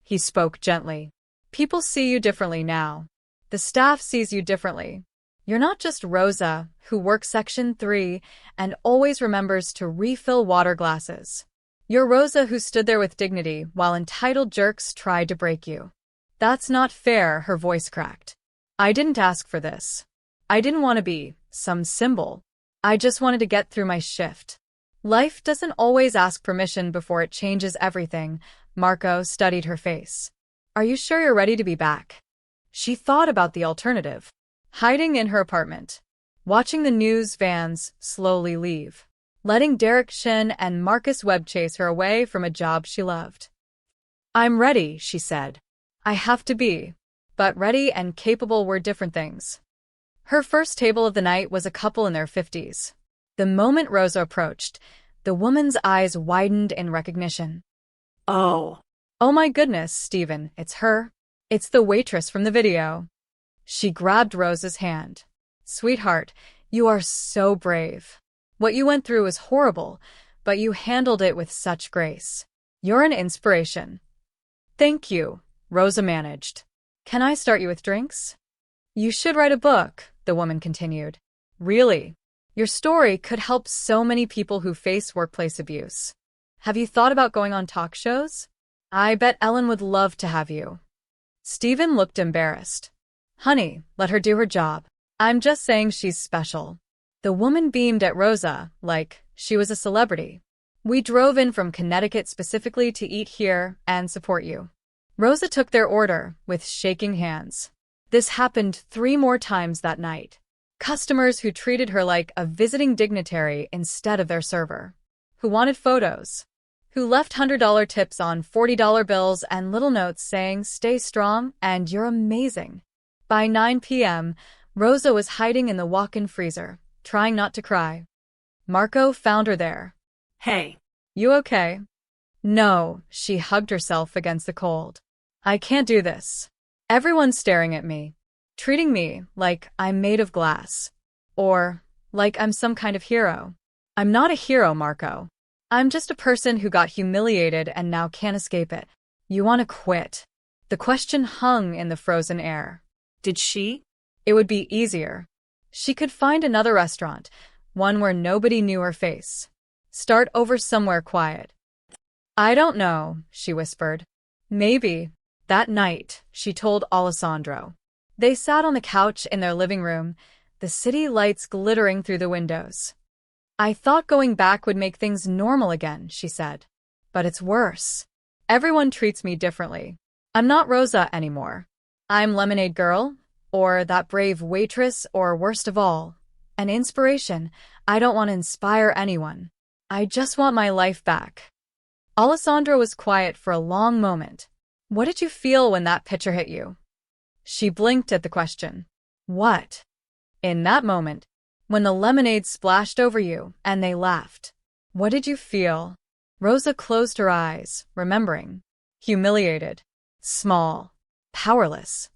He spoke gently. People see you differently now. The staff sees you differently. You're not just Rosa, who works Section 3 and always remembers to refill water glasses. You're Rosa who stood there with dignity while entitled jerks tried to break you. That's not fair, her voice cracked. I didn't ask for this. I didn't want to be some symbol. I just wanted to get through my shift. Life doesn't always ask permission before it changes everything. Marco studied her face. Are you sure you're ready to be back? She thought about the alternative. Hiding in her apartment. Watching the news vans slowly leave. Letting Derek Shin and Marcus Webb chase her away from a job she loved. I'm ready, she said. I have to be. But ready and capable were different things. Her first table of the night was a couple in their 50s. The moment Rosa approached, the woman's eyes widened in recognition. Oh my goodness, Stephen, it's her. It's the waitress from the video. She grabbed Rosa's hand. Sweetheart, you are so brave. What you went through was horrible, but you handled it with such grace. You're an inspiration. Thank you, Rosa managed. Can I start you with drinks? You should write a book, the woman continued. Really? Your story could help so many people who face workplace abuse. Have you thought about going on talk shows? I bet Ellen would love to have you. Stephen looked embarrassed. Honey, let her do her job. I'm just saying she's special. The woman beamed at Rosa, like she was a celebrity. We drove in from Connecticut specifically to eat here and support you. Rosa took their order with shaking hands. This happened 3 more times that night. Customers who treated her like a visiting dignitary instead of their server. Who wanted photos. Who left $100 tips on $40 bills and little notes saying, stay strong and you're amazing. By 9 p.m., Rosa was hiding in the walk-in freezer, trying not to cry. Marco found her there. Hey. You okay? No, she hugged herself against the cold. I can't do this. Everyone's staring at me. Treating me like I'm made of glass. Or like I'm some kind of hero. I'm not a hero, Marco. I'm just a person who got humiliated and now can't escape it. You want to quit? The question hung in the frozen air. Did she? It would be easier. She could find another restaurant, one where nobody knew her face. Start over somewhere quiet. I don't know, she whispered. Maybe. That night, she told Alessandro. They sat on the couch in their living room, the city lights glittering through the windows. I thought going back would make things normal again, she said. But it's worse. Everyone treats me differently. I'm not Rosa anymore. I'm Lemonade Girl, or that brave waitress, or worst of all, an inspiration. I don't want to inspire anyone. I just want my life back. Alessandro was quiet for a long moment. What did you feel when that picture hit you? She blinked at the question. What? In that moment, when the lemonade splashed over you and they laughed, what did you feel? Rosa closed her eyes, remembering. Humiliated. Small. Powerless.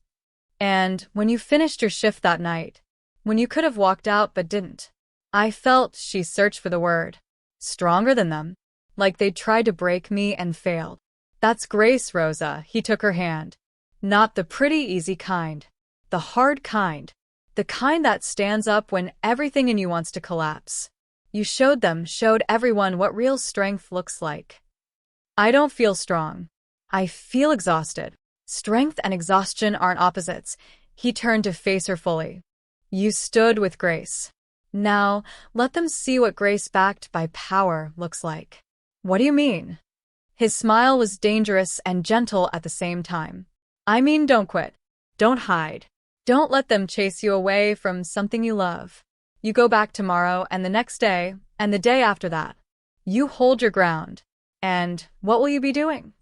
And when you finished your shift that night, when you could have walked out but didn't, I felt, she searched for the word, stronger than them, like they'd tried to break me and failed. That's grace, Rosa, he took her hand. Not the pretty, easy kind. The hard kind. The kind that stands up when everything in you wants to collapse. You showed everyone what real strength looks like. I don't feel strong. I feel exhausted. Strength and exhaustion aren't opposites. He turned to face her fully. You stood with grace. Now, let them see what grace backed by power looks like. What do you mean? His smile was dangerous and gentle at the same time. I mean, don't quit. Don't hide. Don't let them chase you away from something you love. You go back tomorrow and the next day and the day after that. You hold your ground. And what will you be doing?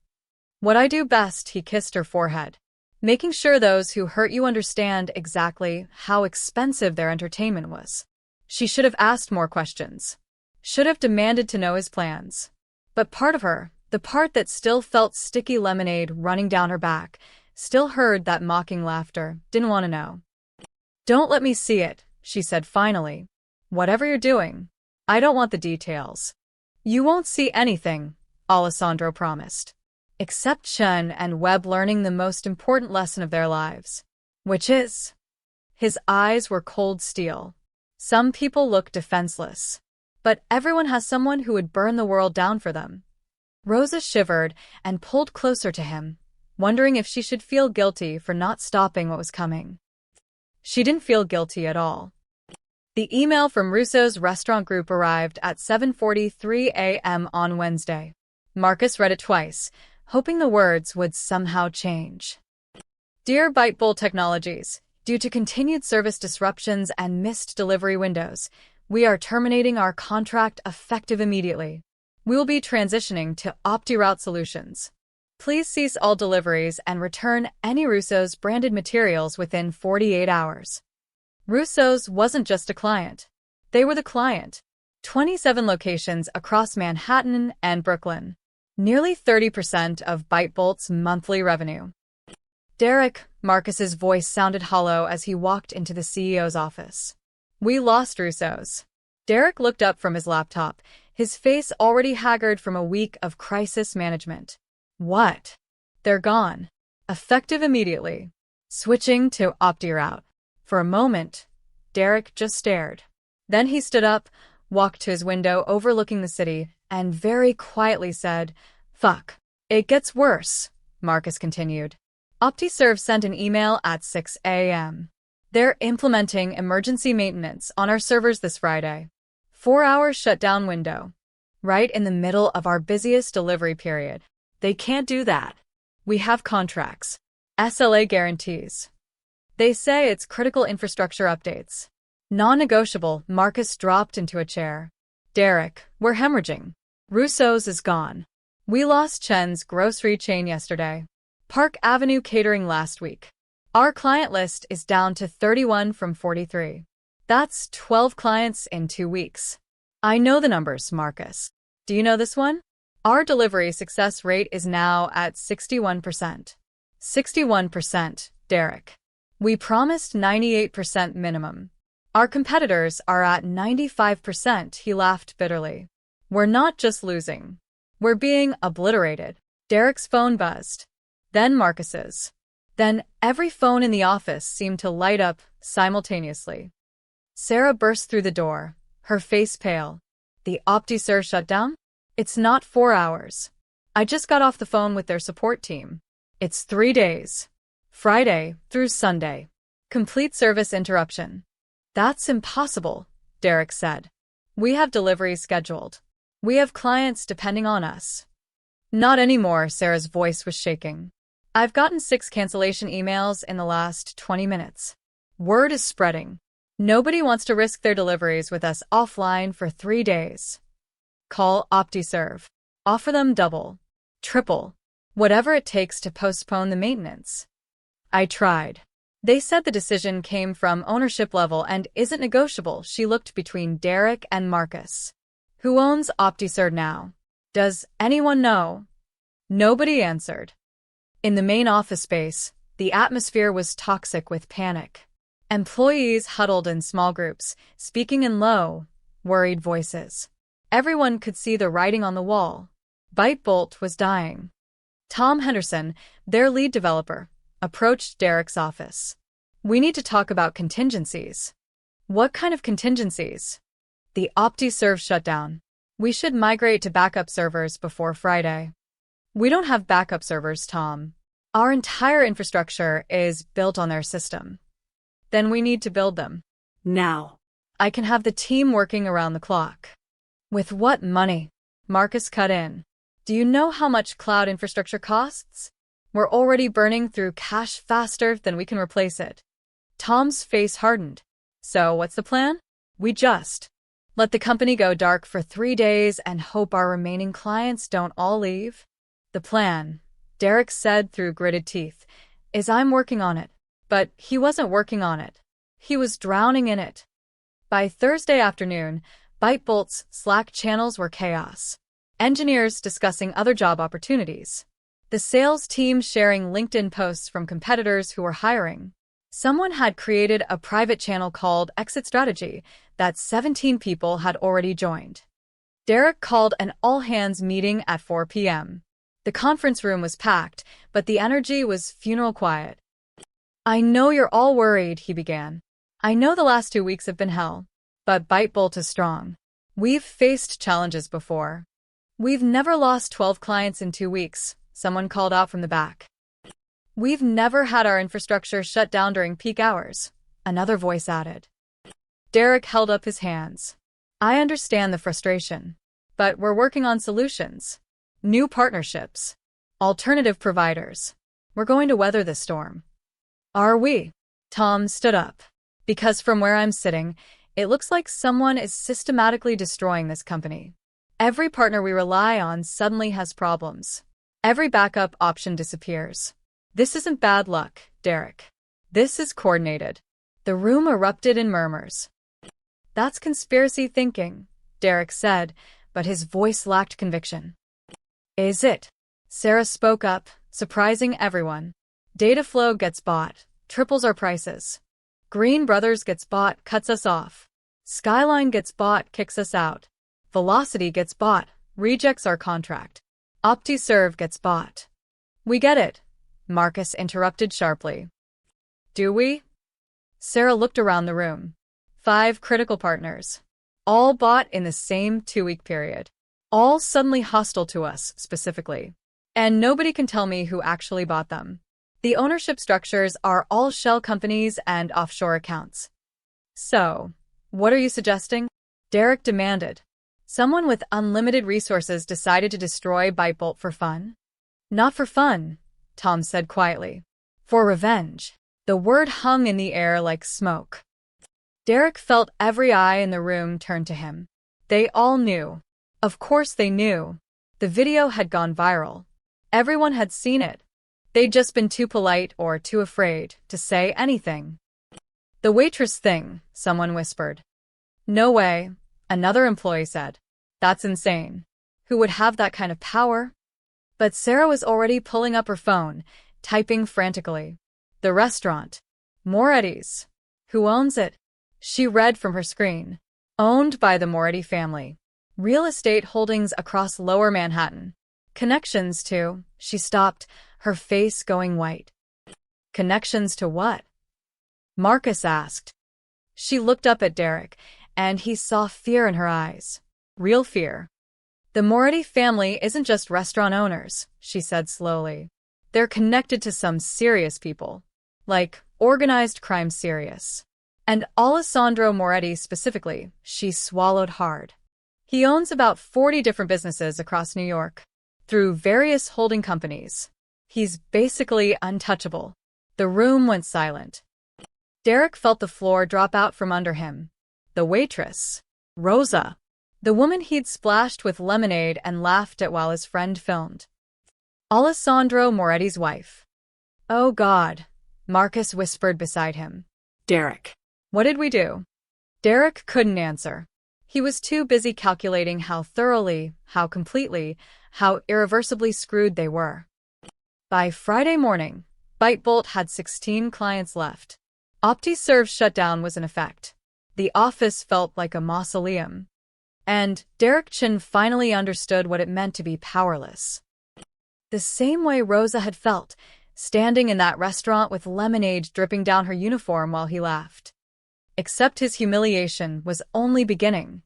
What I do best, he kissed her forehead. Making sure those who hurt you understand exactly how expensive their entertainment was. She should have asked more questions. Should have demanded to know his plans. But part of her, the part that still felt sticky lemonade running down her back, still heard that mocking laughter, didn't want to know. Don't let me see it, she said finally. Whatever you're doing, I don't want the details. You won't see anything, Alessandro promised. Except Chen and Webb learning the most important lesson of their lives. Which is? His eyes were cold steel. Some people look defenseless. But everyone has someone who would burn the world down for them. Rosa shivered and pulled closer to him, wondering if she should feel guilty for not stopping what was coming. She didn't feel guilty at all. The email from Russo's restaurant group arrived at 7:43 a.m. on Wednesday. Marcus read it twice, hoping the words would somehow change. Dear Bytebolt Technologies, due to continued service disruptions and missed delivery windows, we are terminating our contract effective immediately. We will be transitioning to OptiRoute Solutions. Please cease all deliveries and return any Russo's branded materials within 48 hours. Russo's wasn't just a client. They were the client. 27 locations across Manhattan and Brooklyn. Nearly 30% of Bytebolt's monthly revenue. Derek, Marcus's voice sounded hollow as he walked into the CEO's office. We lost Russo's. Derek looked up from his laptop, his face already haggard from a week of crisis management. What? They're gone. Effective immediately. Switching to OptiRoute. For a moment, Derek just stared. Then he stood up, walked to his window overlooking the city, and very quietly said, Fuck. It gets worse, Marcus continued. OptiServe sent an email at 6 a.m. They're implementing emergency maintenance on our servers this Friday. 4-hour shutdown window. Right in the middle of our busiest delivery period. They can't do that. We have contracts. SLA guarantees. They say it's critical infrastructure updates. Non-negotiable, Marcus dropped into a chair. Derek, we're hemorrhaging. Russo's is gone. We lost Chen's grocery chain yesterday. Park Avenue Catering last week. Our client list is down to 31 from 43. That's 12 clients in 2 weeks. I know the numbers, Marcus. Do you know this one? Our delivery success rate is now at 61%. 61%, Derek. We promised 98% minimum. Our competitors are at 95%, he laughed bitterly. We're not just losing. We're being obliterated. Derek's phone buzzed. Then Marcus's. Then every phone in the office seemed to light up simultaneously. Sarah burst through the door, her face pale. The OptiServe shutdown? It's not 4 hours. I just got off the phone with their support team. It's 3 days. Friday through Sunday. Complete service interruption. That's impossible, Derek said. We have deliveries scheduled. We have clients depending on us. Not anymore, Sarah's voice was shaking. I've gotten 6 cancellation emails in the last 20 minutes. Word is spreading. Nobody wants to risk their deliveries with us offline for 3 days. Call OptiServe. Offer them double, triple, whatever it takes to postpone the maintenance. I tried. They said the decision came from ownership level and isn't negotiable. She looked between Derek and Marcus. Who owns OptiServe now? Does anyone know? Nobody answered. In the main office space, the atmosphere was toxic with panic. Employees huddled in small groups, speaking in low, worried voices. Everyone could see the writing on the wall. ByteBolt was dying. Tom Henderson, their lead developer, approached Derek's office. We need to talk about contingencies. What kind of contingencies? The OptiServe shutdown. We should migrate to backup servers before Friday. We don't have backup servers, Tom. Our entire infrastructure is built on their system. Then we need to build them. Now. I can have the team working around the clock. With what money? Marcus cut in. Do you know how much cloud infrastructure costs? We're already burning through cash faster than we can replace it. Tom's face hardened. So what's the plan? We just let the company go dark for 3 days and hope our remaining clients don't all leave? The plan, Derek said through gritted teeth, is I'm working on it. But he wasn't working on it. He was drowning in it. By Thursday afternoon, ByteBolt's Slack channels were chaos. Engineers discussing other job opportunities. The sales team sharing LinkedIn posts from competitors who were hiring. Someone had created a private channel called Exit Strategy that 17 people had already joined. Derek called an all-hands meeting at 4 p.m. The conference room was packed, but the energy was funeral quiet. I know you're all worried, he began. I know the last 2 weeks have been hell, but ByteBolt is strong. We've faced challenges before. We've never lost 12 clients in 2 weeks, someone called out from the back. We've never had our infrastructure shut down during peak hours, another voice added. Derek held up his hands. I understand the frustration, but we're working on solutions. New partnerships. Alternative providers. We're going to weather this storm. Are we? Tom stood up. Because from where I'm sitting, it looks like someone is systematically destroying this company. Every partner we rely on suddenly has problems. Every backup option disappears. This isn't bad luck, Derek. This is coordinated. The room erupted in murmurs. That's conspiracy thinking, Derek said, but his voice lacked conviction. Is it? Sarah spoke up, surprising everyone. Dataflow gets bought, triples our prices. Green Brothers gets bought, cuts us off. Skyline gets bought, kicks us out. Velocity gets bought, rejects our contract. OptiServe gets bought. We get it, Marcus interrupted sharply. Do we? Sarah looked around the room. 5 critical partners. All bought in the same 2-week period. All suddenly hostile to us, specifically. And nobody can tell me who actually bought them. The ownership structures are all shell companies and offshore accounts. So, what are you suggesting? Derek demanded. Someone with unlimited resources decided to destroy ByteBolt for fun? Not for fun, Tom said quietly. For revenge. The word hung in the air like smoke. Derek felt every eye in the room turn to him. They all knew. Of course they knew. The video had gone viral. Everyone had seen it. They'd just been too polite or too afraid to say anything. The Waitress thing, someone whispered. No way, another employee said. That's insane. Who would have that kind of power? But Sarah was already pulling up her phone, typing frantically. The restaurant. Moretti's. Who owns it? She read from her screen. Owned by the Moretti family. Real estate holdings across Lower Manhattan. Connections to, she stopped, her face going white. Connections to what? Marcus asked. She looked up at Derek, and he saw fear in her eyes. Real fear. The Moretti family isn't just restaurant owners, she said slowly. They're connected to some serious people, like organized crime serious. And Alessandro Moretti specifically, she swallowed hard. He owns about 40 different businesses across New York, through various holding companies. He's basically untouchable. The room went silent. Derek felt the floor drop out from under him. The waitress, Rosa, the woman he'd splashed with lemonade and laughed at while his friend filmed. Alessandro Moretti's wife. Oh God, Marcus whispered beside him. Derek. What did we do? Derek couldn't answer. He was too busy calculating how thoroughly, how completely, how irreversibly screwed they were. By Friday morning, ByteBolt had 16 clients left. OptiServe's shutdown was in effect. The office felt like a mausoleum. And Derek Chin finally understood what it meant to be powerless. The same way Rosa had felt, standing in that restaurant with lemonade dripping down her uniform while he laughed. Except his humiliation was only beginning.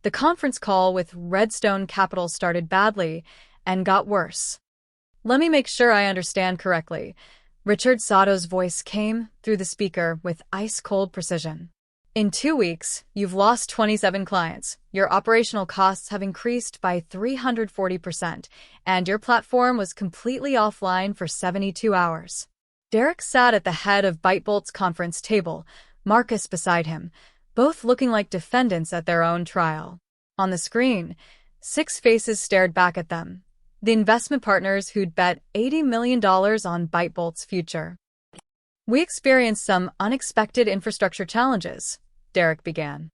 The conference call with Redstone Capital started badly and got worse. Let me make sure I understand correctly. Richard Sato's voice came through the speaker with ice-cold precision. In 2 weeks, you've lost 27 clients, your operational costs have increased by 340%, and your platform was completely offline for 72 hours. Derek sat at the head of ByteBolt's conference table, Marcus beside him, both looking like defendants at their own trial. On the screen, 6 faces stared back at them. The investment partners who'd bet $80 million on ByteBolt's future. We experienced some unexpected infrastructure challenges, Derek began.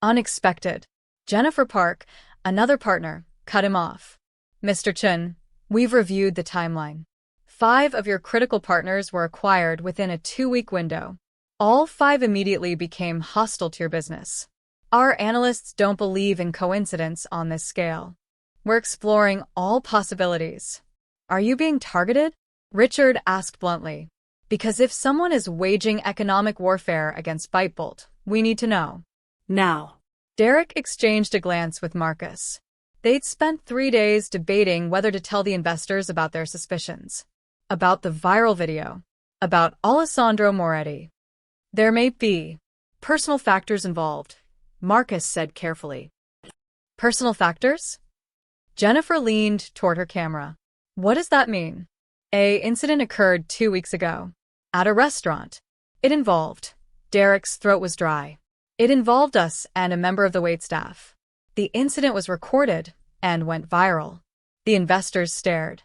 Unexpected. Jennifer Park, another partner, cut him off. Mr. Chin, we've reviewed the timeline. 5 of your critical partners were acquired within a 2-week window. All 5 immediately became hostile to your business. Our analysts don't believe in coincidence on this scale. We're exploring all possibilities. Are you being targeted? Richard asked bluntly. Because if someone is waging economic warfare against ByteBolt, we need to know. Now. Derek exchanged a glance with Marcus. They'd spent 3 days debating whether to tell the investors about their suspicions. About the viral video. About Alessandro Moretti. There may be personal factors involved, Marcus said carefully. Personal factors? Jennifer leaned toward her camera. What does that mean? An incident occurred 2 weeks ago. At a restaurant. It involved. Derek's throat was dry. It involved us and a member of the waitstaff. The incident was recorded and went viral. The investors stared.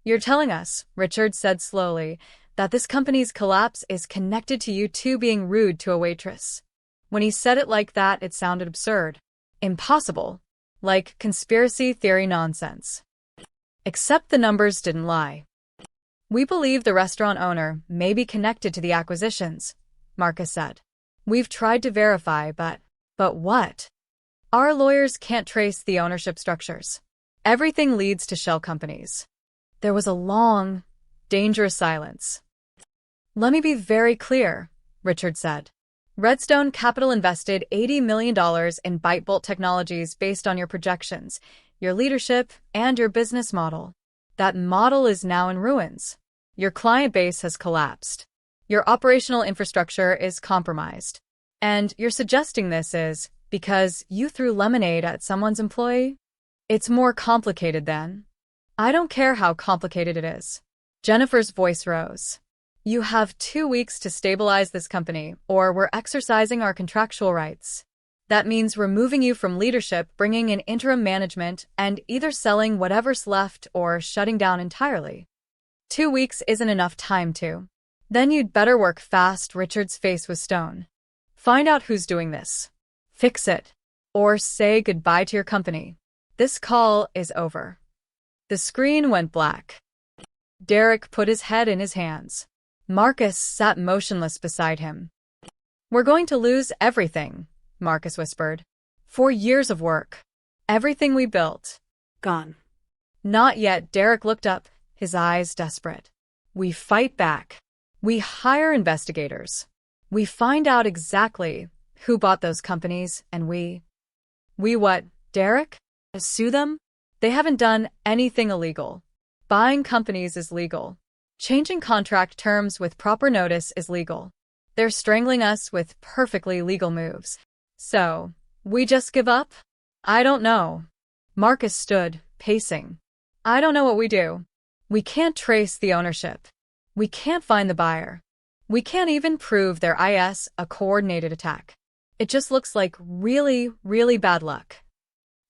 You're telling us, Richard said slowly, that this company's collapse is connected to you two being rude to a waitress. When he said it like that, it sounded absurd. Impossible. Like conspiracy theory nonsense. Except the numbers didn't lie. We believe the restaurant owner may be connected to the acquisitions, Marcus said. We've tried to verify, but what? Our lawyers can't trace the ownership structures. Everything leads to shell companies. There was a long, dangerous silence. Let me be very clear, Richard said. Redstone Capital invested $80 million in ByteBolt Technologies based on your projections, your leadership, and your business model. That model is now in ruins. Your client base has collapsed. Your operational infrastructure is compromised. And you're suggesting this is because you threw lemonade at someone's employee? It's more complicated than. I don't care how complicated it is. Jennifer's voice rose. You have 2 weeks to stabilize this company, or we're exercising our contractual rights. That means removing you from leadership, bringing in interim management, and either selling whatever's left or shutting down entirely. 2 weeks isn't enough time to. Then you'd better work fast. Richard's face was stone. Find out who's doing this. Fix it. Or say goodbye to your company. This call is over. The screen went black. Derek put his head in his hands. Marcus sat motionless beside him. We're going to lose everything, Marcus whispered. 4 years of work. Everything we built. Gone. Not yet. Derek looked up, his eyes desperate. We fight back. We hire investigators. We find out exactly who bought those companies, and we what, Derek? Sue them? They haven't done anything illegal. Buying companies is legal. Changing contract terms with proper notice is legal. They're strangling us with perfectly legal moves. So, we just give up? I don't know. Marcus stood, pacing. I don't know what we do. We can't trace the ownership. We can't find the buyer. We can't even prove there is a coordinated attack. It just looks like really, really bad luck.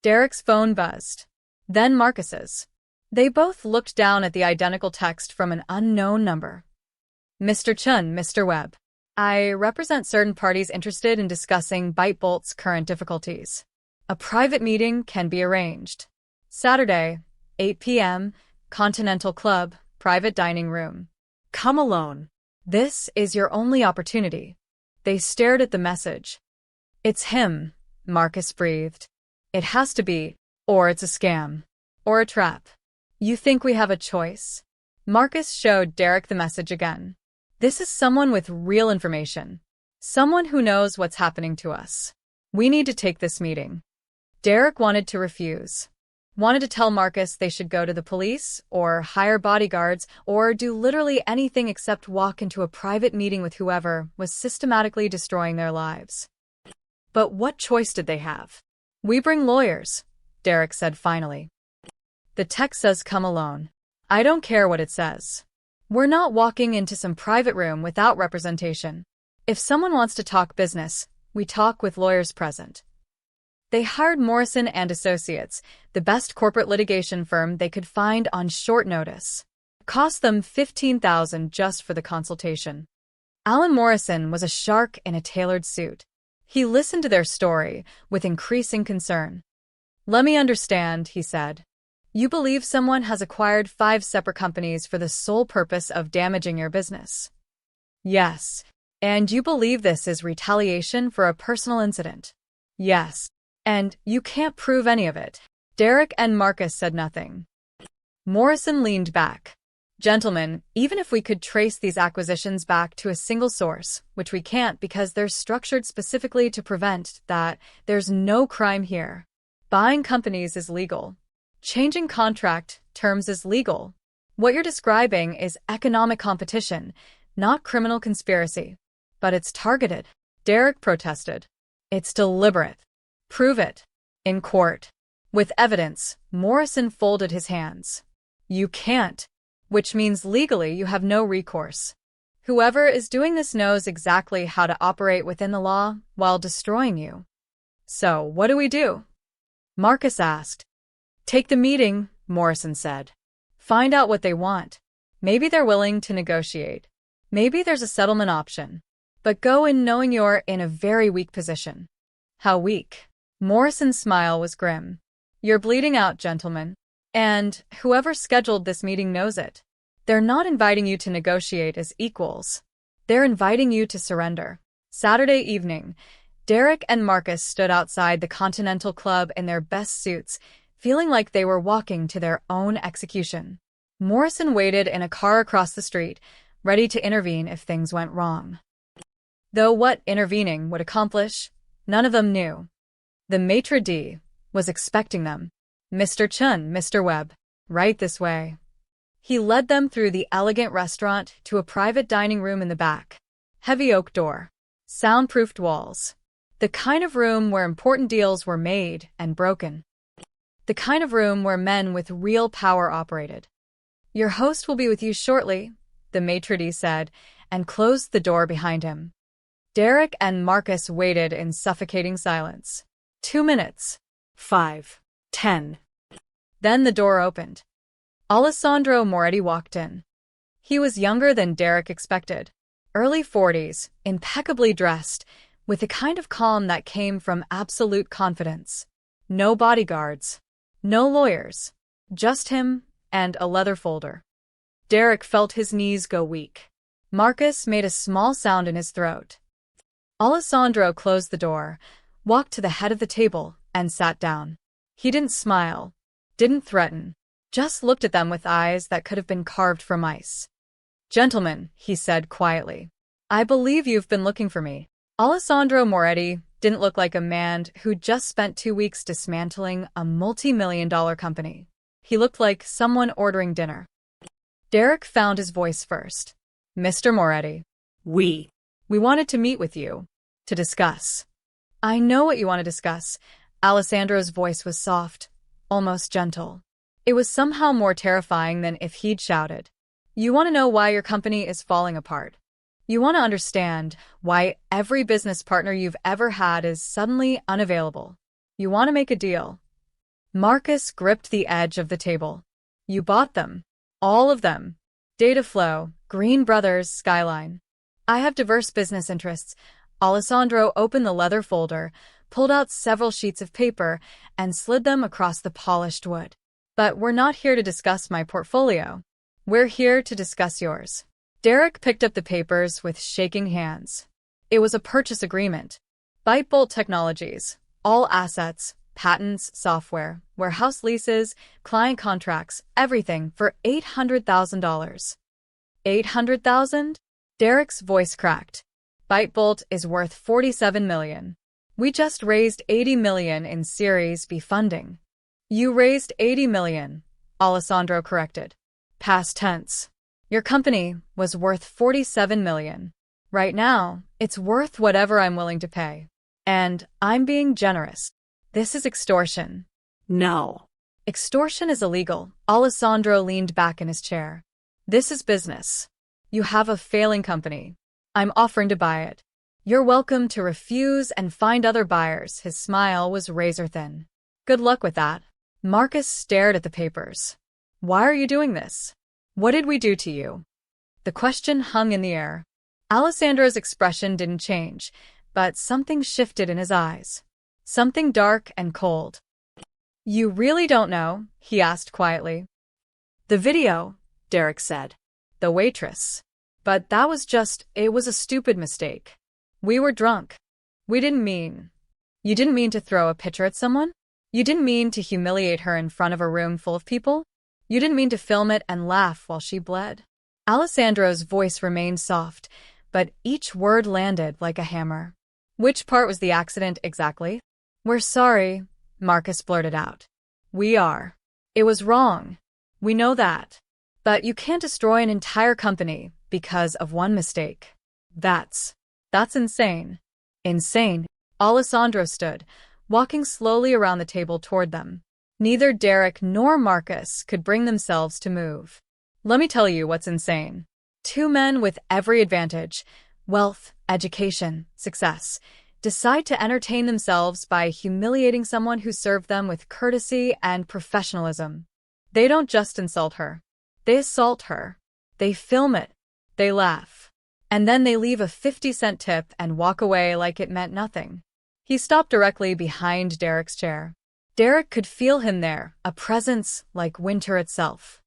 Derek's phone buzzed. Then Marcus's. They both looked down at the identical text from an unknown number. Mr. Chun, Mr. Webb. I represent certain parties interested in discussing ByteBolt's current difficulties. A private meeting can be arranged. Saturday, 8 p.m., Continental Club, private dining room. Come alone. This is your only opportunity. They stared at the message. It's him, Marcus breathed. It has to be, or it's a scam. Or a trap. You think we have a choice? Marcus showed Derek the message again. This is someone with real information. Someone who knows what's happening to us. We need to take this meeting. Derek wanted to refuse. Wanted to tell Marcus they should go to the police, or hire bodyguards, or do literally anything except walk into a private meeting with whoever was systematically destroying their lives. But what choice did they have? We bring lawyers, Derek said finally. The text says come alone. I don't care what it says. We're not walking into some private room without representation. If someone wants to talk business, we talk with lawyers present. They hired Morrison and Associates, the best corporate litigation firm they could find on short notice. Cost them $15,000 just for the consultation. Alan Morrison was a shark in a tailored suit. He listened to their story with increasing concern. Let me understand, he said. You believe someone has acquired 5 separate companies for the sole purpose of damaging your business? Yes. And you believe this is retaliation for a personal incident? Yes. And you can't prove any of it. Derek and Marcus said nothing. Morrison leaned back. Gentlemen, even if we could trace these acquisitions back to a single source, which we can't because they're structured specifically to prevent that, there's no crime here. Buying companies is legal. Changing contract terms is legal. What you're describing is economic competition, not criminal conspiracy. But it's targeted. Derek protested. It's deliberate. Prove it. In court. With evidence, Morrison folded his hands. You can't. Which means legally you have no recourse. Whoever is doing this knows exactly how to operate within the law while destroying you. So, what do we do? Marcus asked. Take the meeting, Morrison said. Find out what they want. Maybe they're willing to negotiate. Maybe there's a settlement option. But go in knowing you're in a very weak position. How weak? Morrison's smile was grim. You're bleeding out, gentlemen. And whoever scheduled this meeting knows it. They're not inviting you to negotiate as equals. They're inviting you to surrender. Saturday evening, Derek and Marcus stood outside the Continental Club in their best suits, feeling like they were walking to their own execution. Morrison waited in a car across the street, ready to intervene if things went wrong. Though what intervening would accomplish, none of them knew. The maitre d' was expecting them. Mr. Chun, Mr. Webb, right this way. He led them through the elegant restaurant to a private dining room in the back. Heavy oak door. Soundproofed walls. The kind of room where important deals were made and broken. The kind of room where men with real power operated. Your host will be with you shortly, the maitre d' said, and closed the door behind him. Derek and Marcus waited in suffocating silence. 2 minutes. 5. 10. Then the door opened. Alessandro Moretti walked in. He was younger than Derek expected. Early 40s, impeccably dressed, with a kind of calm that came from absolute confidence. No bodyguards. No lawyers. Just him and a leather folder. Derek felt his knees go weak. Marcus made a small sound in his throat. Alessandro closed the door, walked to the head of the table, and sat down. He didn't smile, didn't threaten, just looked at them with eyes that could have been carved from ice. Gentlemen, he said quietly, I believe you've been looking for me. Alessandro Moretti didn't look like a man who'd just spent 2 weeks dismantling a multi-million-dollar company. He looked like someone ordering dinner. Derek found his voice first. Mr. Moretti. We. We wanted to meet with you. To discuss. I know what you want to discuss. Alessandro's voice was soft, almost gentle. It was somehow more terrifying than if he'd shouted. You want to know why your company is falling apart. You want to understand why every business partner you've ever had is suddenly unavailable. You want to make a deal. Marcus gripped the edge of the table. You bought them. All of them. Dataflow, Green Brothers, Skyline. I have diverse business interests. Alessandro opened the leather folder, pulled out several sheets of paper, and slid them across the polished wood. But we're not here to discuss my portfolio. We're here to discuss yours. Derek picked up the papers with shaking hands. It was a purchase agreement. Bytebolt Technologies. All assets, patents, software, warehouse leases, client contracts, everything for $800,000. $800,000? Derek's voice cracked. Bytebolt is worth $47 million. We just raised $80 million in Series B funding. You raised $80 million, Alessandro corrected. Past tense. Your company was worth $47 million. Right now, it's worth whatever I'm willing to pay. And I'm being generous. This is extortion. No. Extortion is illegal. Alessandro leaned back in his chair. This is business. You have a failing company. I'm offering to buy it. You're welcome to refuse and find other buyers. His smile was razor-thin. Good luck with that. Marcus stared at the papers. Why are you doing this? What did we do to you? The question hung in the air. Alessandro's expression didn't change, but something shifted in his eyes. Something dark and cold. You really don't know? He asked quietly. The video, Derek said. The waitress. But that was it was a stupid mistake. We were drunk. You didn't mean to throw a pitcher at someone? You didn't mean to humiliate her in front of a room full of people? You didn't mean to film it and laugh while she bled? Alessandro's voice remained soft, but each word landed like a hammer. Which part was the accident exactly? We're sorry, Marcus blurted out. We are. It was wrong. We know that. But you can't destroy an entire company because of one mistake. That's insane. Insane. Alessandro stood, walking slowly around the table toward them. Neither Derek nor Marcus could bring themselves to move. Let me tell you what's insane. Two men with every advantage, wealth, education, success, decide to entertain themselves by humiliating someone who served them with courtesy and professionalism. They don't just insult her. They assault her. They film it. They laugh. And then they leave a 50-cent tip and walk away like it meant nothing. He stopped directly behind Derek's chair. Derek could feel him there, a presence like winter itself.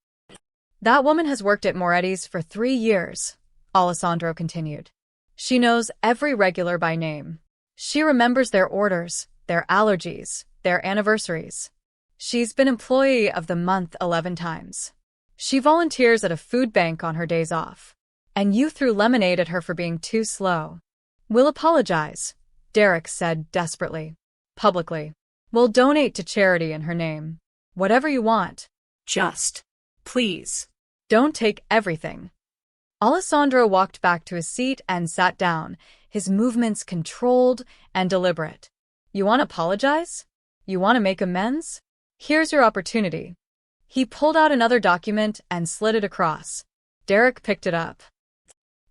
That woman has worked at Moretti's for 3 years, Alessandro continued. She knows every regular by name. She remembers their orders, their allergies, their anniversaries. She's been Employee of the Month 11 times. She volunteers at a food bank on her days off. And you threw lemonade at her for being too slow. We'll apologize, Derek said desperately. Publicly. We'll donate to charity in her name. Whatever you want. Just, please. Don't take everything. Alessandro walked back to his seat and sat down, his movements controlled and deliberate. You want to apologize? You want to make amends? Here's your opportunity. He pulled out another document and slid it across. Derek picked it up.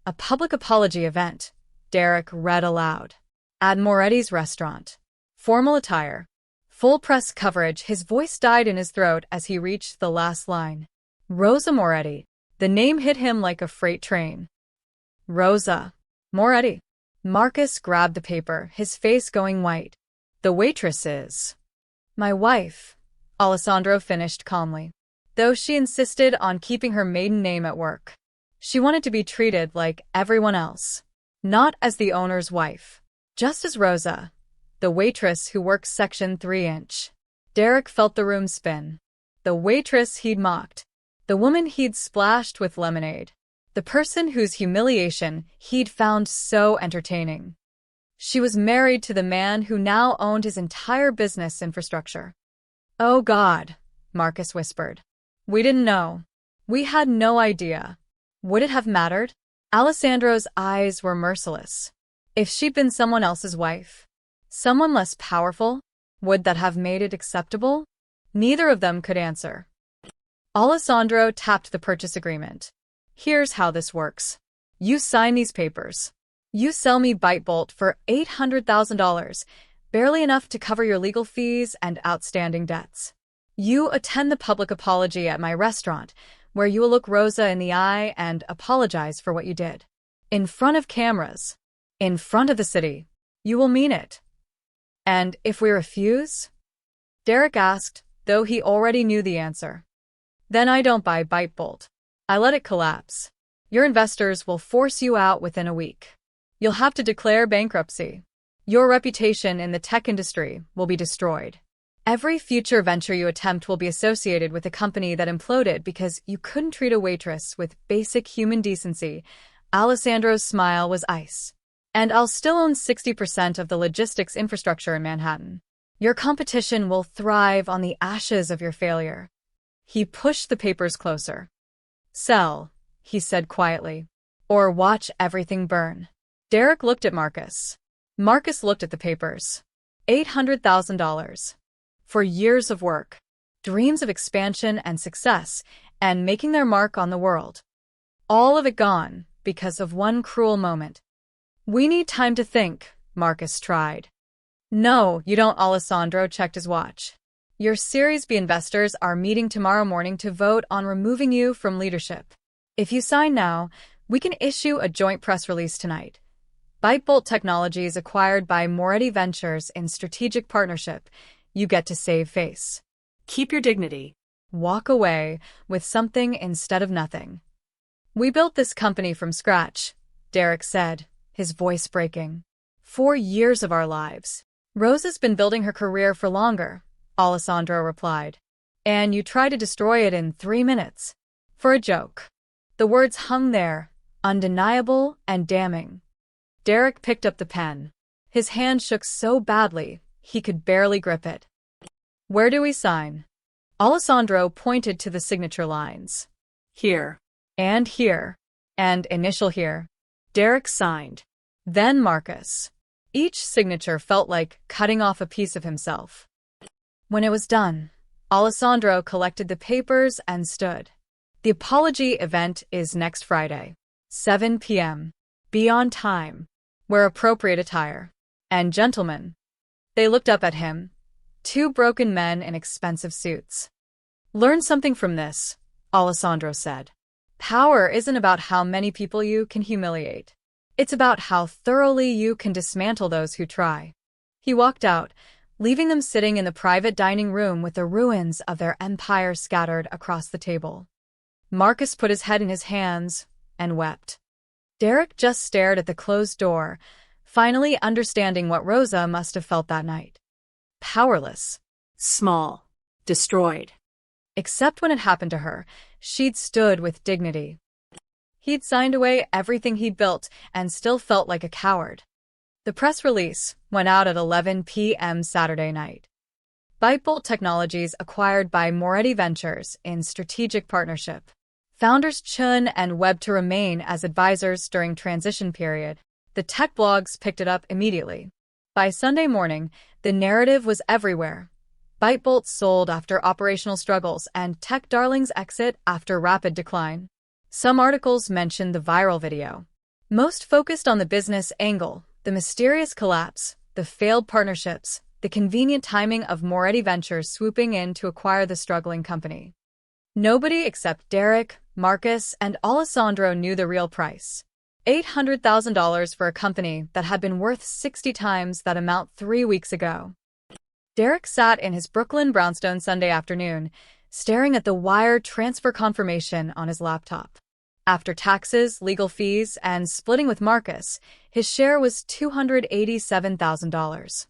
A public apology event, Derek read aloud. At Moretti's restaurant. Formal attire. Full press coverage. His voice died in his throat as he reached the last line. Rosa Moretti. The name hit him like a freight train. Rosa Moretti. Marcus grabbed the paper, his face going white. The waitress is my wife, Alessandro finished calmly. Though she insisted on keeping her maiden name at work. She wanted to be treated like everyone else. Not as the owner's wife. Just as Rosa, the waitress who works section 3-inch. Derek felt the room spin. The waitress he'd mocked. The woman he'd splashed with lemonade. The person whose humiliation he'd found so entertaining. She was married to the man who now owned his entire business infrastructure. Oh God, Marcus whispered. We didn't know. We had no idea. Would it have mattered? Alessandro's eyes were merciless. If she'd been someone else's wife, someone less powerful, would that have made it acceptable? Neither of them could answer. Alessandro tapped the purchase agreement. Here's how this works. You sign these papers. You sell me ByteBolt for $800,000, barely enough to cover your legal fees and outstanding debts. You attend the public apology at my restaurant, where you will look Rosa in the eye and apologize for what you did. In front of cameras. In front of the city. You will mean it. And if we refuse? Derek asked, though he already knew the answer. Then I don't buy ByteBolt. I let it collapse. Your investors will force you out within a week. You'll have to declare bankruptcy. Your reputation in the tech industry will be destroyed. Every future venture you attempt will be associated with a company that imploded because you couldn't treat a waitress with basic human decency. Alessandro's smile was ice. And I'll still own 60% of the logistics infrastructure in Manhattan. Your competition will thrive on the ashes of your failure. He pushed the papers closer. Sell, he said quietly, or watch everything burn. Derek looked at Marcus. Marcus looked at the papers. $800,000. For years of work, dreams of expansion and success, and making their mark on the world. All of it gone because of one cruel moment. We need time to think, Marcus tried. No, you don't. Alessandro checked his watch. Your Series B investors are meeting tomorrow morning to vote on removing you from leadership. If you sign now, we can issue a joint press release tonight. ByteBolt Technologies acquired by Moretti Ventures in strategic partnership. You get to save face. Keep your dignity. Walk away with something instead of nothing. We built this company from scratch, Derek said, his voice breaking. 4 years of our lives. Rosa's been building her career for longer, Alessandro replied. And you try to destroy it in 3 minutes. For a joke. The words hung there, undeniable and damning. Derek picked up the pen. His hand shook so badly, he could barely grip it. Where do we sign? Alessandro pointed to the signature lines. Here. And here. And initial here. Derek signed. Then Marcus. Each signature felt like cutting off a piece of himself. When it was done, Alessandro collected the papers and stood. The apology event is next Friday, 7 p.m. Be on time. Wear appropriate attire. And gentlemen. They looked up at him. 2 broken men in expensive suits. Learn something from this, Alessandro said. Power isn't about how many people you can humiliate. It's about how thoroughly you can dismantle those who try. He walked out, leaving them sitting in the private dining room with the ruins of their empire scattered across the table. Marcus put his head in his hands and wept. Derek just stared at the closed door, finally understanding what Rosa must have felt that night. Powerless. Small. Destroyed. Except when it happened to her, she'd stood with dignity. He'd signed away everything he'd built and still felt like a coward. The press release went out at 11 p.m. Saturday night. ByteBolt Technologies acquired by Moretti Ventures in strategic partnership. Founders Chun and Webb to remain as advisors during transition period. The tech blogs picked it up immediately. By Sunday morning, the narrative was everywhere. ByteBolt sold after operational struggles and tech darlings exit after rapid decline. Some articles mentioned the viral video. Most focused on the business angle, the mysterious collapse, the failed partnerships, the convenient timing of Moretti Ventures swooping in to acquire the struggling company. Nobody except Derek, Marcus, and Alessandro knew the real price. $800,000 for a company that had been worth 60 times that amount 3 weeks ago. Derek sat in his Brooklyn brownstone Sunday afternoon, staring at the wire transfer confirmation on his laptop. After taxes, legal fees, and splitting with Marcus, his share was $287,000.